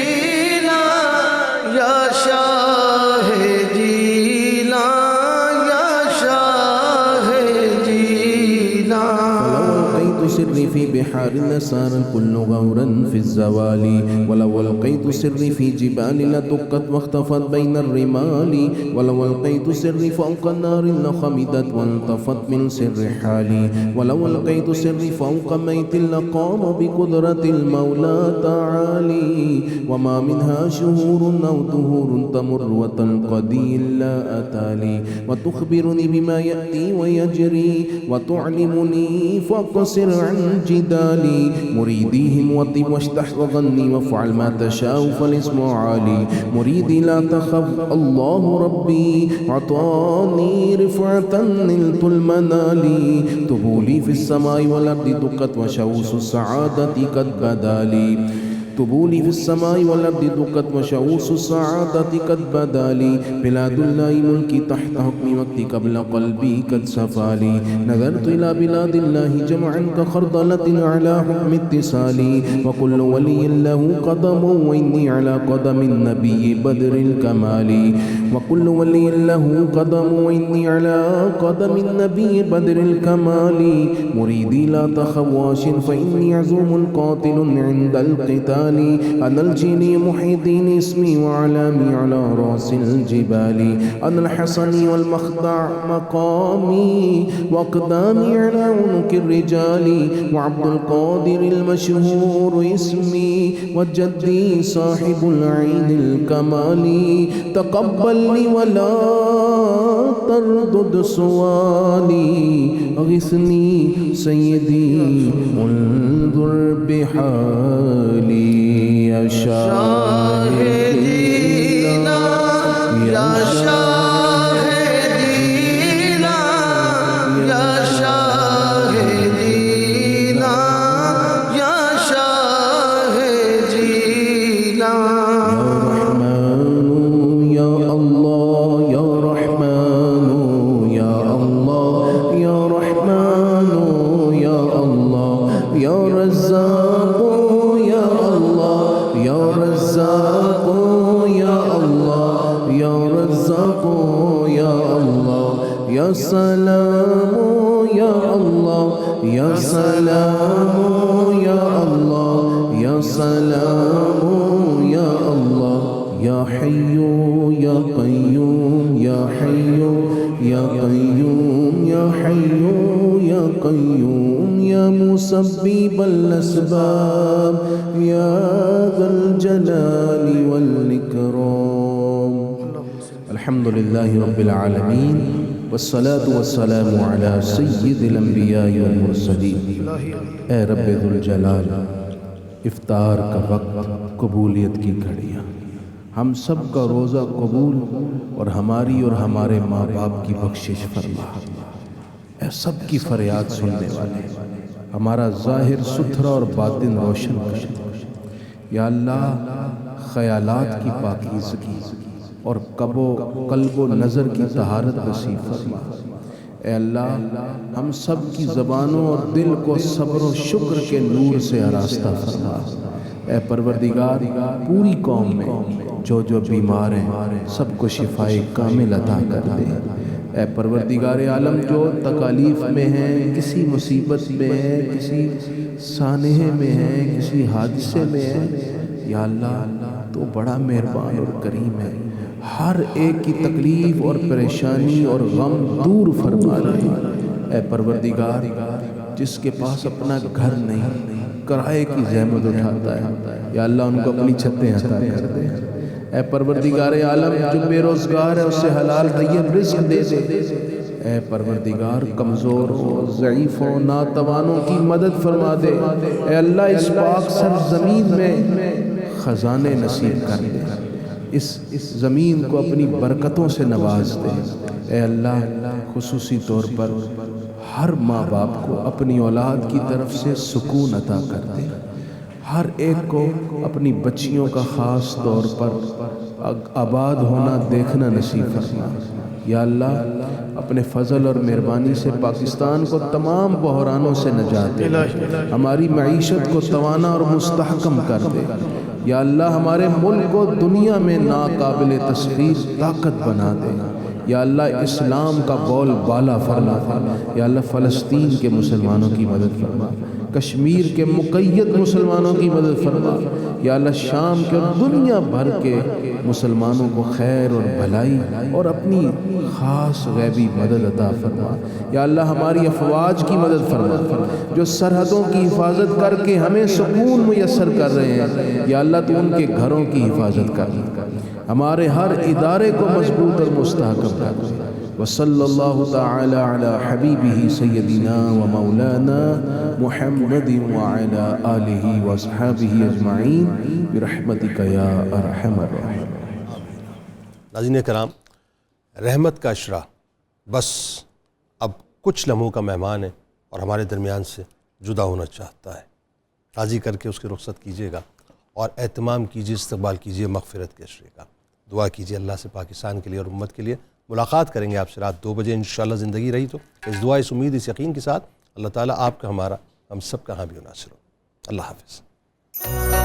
بحار لصار الكل غورا في الزوال ولو ألقيت سري في جبال لدقت واختفت بين الرمال ولو ألقيت سري فوق النار لخمدت والتفت من سر حالي ولو ألقيت سري فوق ميت لقام بقدرة المولى تعالي وما منها شهور أو دهور تمر وتنقضي إلا أتالي وتخبرني بما يأتي ويجري وتعلمني فاقصر عن جدالي مريديهم وطب واشتح وغني وافعل ما تشاء فالاسم عالي مريدي لا تخف الله ربي عطاني رفعة نلت المنالي طبولي في السماء والأرض دقت وشوس السعادة قد بدالي طبولي في السماء والأرض دقت وشعوص السعادة قد بدا لي بلاد الله ملكي تحت حكمي وقتي قبل قلبي قد صفالي نظرت إلى بلاد الله جمعا كخردلة على حكم اتصالي وكل ولي له قدم وإني على قدم النبي بدر الكمال وكل ولي له قدم وإني على قدم النبي بدر الكمال مريدي لا تخواش فإني عزوم قاتل عند القتال أنا الجيني محي الدين اسمي وعلامي على رأس الجبال أنا الحسني والمخدع مقامي وأقدامي على عنق الرجال وعبد القادر المشهور اسمي وجدي صاحب العين الكمال تقبلني ولا تردد سؤالي أغثني سيدي انظر بحالي يا شاهدينا يا شاهدينا يا شاهدينا يا شاهدينا يا رحمن يا الله يا رحمن يا الله يا رحمن يا الله يا رزاق يا الله يا رزاق يا الله يا رزاق يا الله يا سلام يا الله يا سلام يا الله يا سلام يا الله يا حي يا قيوم يا حي يا قيوم يا حي يا قيوم يا مسبب الأسباب يا ذا الجلال والإكرام الحمد لله رب العالمين والصلاة والسلام على سيد الأنبياء والمرسلين اے رب ذو الجلال افطار کا وقت قبولیت کی گھڑیاں ہم سب کا روزہ قبول اور ہماری اور ہمارے ماں باپ کی بخشش فرما اے سب کی فریاد سننے والے ہمارا ظاہر ستھرا اور باطن روشن کر یا اللہ خیالات کی پاکیزگی اور قلب و نظر کی طہارت نصیب فرما اے اللہ ہم سب کی زبانوں اور دل کو صبر و شکر کے نور سے آراستہ فرما اے پروردگار پوری قوم میں جو بیمار ہیں سب کو شفائے کامل عطا کر دے اے پروردگار عالم جو تکالیف میں ہیں کسی مصیبت میں ہیں کسی سانحے میں ہیں کسی حادثے میں ہیں یا اللہ تو بڑا مہربان اور کریم ہے ہر ایک کی تکلیف اور پریشانی اور غم دور فرما رہے اے پروردگار جس کے پاس اپنا گھر نہیں کرائے کی زحمت اٹھاتا ہے یا اللہ ان کو اپنی چھتیں عطا کر دے اے پروردگار عالم جو بے روزگار ہے اسے حلال طیب رزق دے دے اے پروردگار کمزوروں ضعیفوں ناتوانوں کی مدد فرما دے اے اللہ اس پاک سرزمین میں خزانے نصیب کر دے اس زمین کو اپنی برکتوں سے نواز دے اے اللہ خصوصی طور پر ہر ماں باپ کو اپنی اولاد کی طرف سے سکون عطا کر دے ہر ایک کو اپنی بچیوں کا خاص طور پر آباد ہونا دیکھنا نصیب فرما یا اللہ اپنے فضل اور مہربانی سے پاکستان کو تمام بحرانوں سے نجات دے ہماری معیشت کو توانا اور مستحکم کر دے یا اللہ ہمارے ملک کو دنیا میں ناقابل تسخیر طاقت بنا دے یا اللہ اسلام کا بول بالا فرما، یا اللہ فلسطین کے مسلمانوں کی مدد فرما، کشمیر کے مقید مسلمانوں کی مدد فرما، یا اللہ شام کے اور دنیا بھر کے مسلمانوں کو خیر اور بھلائی اور اپنی خاص غیبی مدد عطا فرما، یا اللہ ہماری افواج کی مدد فرما جو سرحدوں کی حفاظت کر کے ہمیں سکون میسر کر رہے ہیں، یا اللہ تو ان کے گھروں کی حفاظت کر، ہمارے ہر ادارے کو مضبوط اور مستحکم کر۔ وصلی اللہ تعالی علی حبیبہ سیدنا و مولانا محمد وعلی آلہ واصحابہ اجمعین برحمتک یا ارحم الراحمین۔ ناظرین کرام، رحمت کا اشرا بس اب کچھ لمحوں کا مہمان ہے اور ہمارے درمیان سے جدا ہونا چاہتا ہے، راضی کر کے اس کی رخصت کیجیے گا اور اہتمام کیجیے، استقبال کیجیے مغفرت کے اشرے کا، دعا کیجیے اللہ سے پاکستان کے لیے اور امت کے لیے۔ ملاقات کریں گے آپ سے رات 2 بجے انشاءاللہ، زندگی رہی تو اس دعا، اس امید، اس یقین کے ساتھ اللہ تعالیٰ آپ کا، ہمارا، ہم سب کا حامی و ناصر ہو۔ اللہ حافظ۔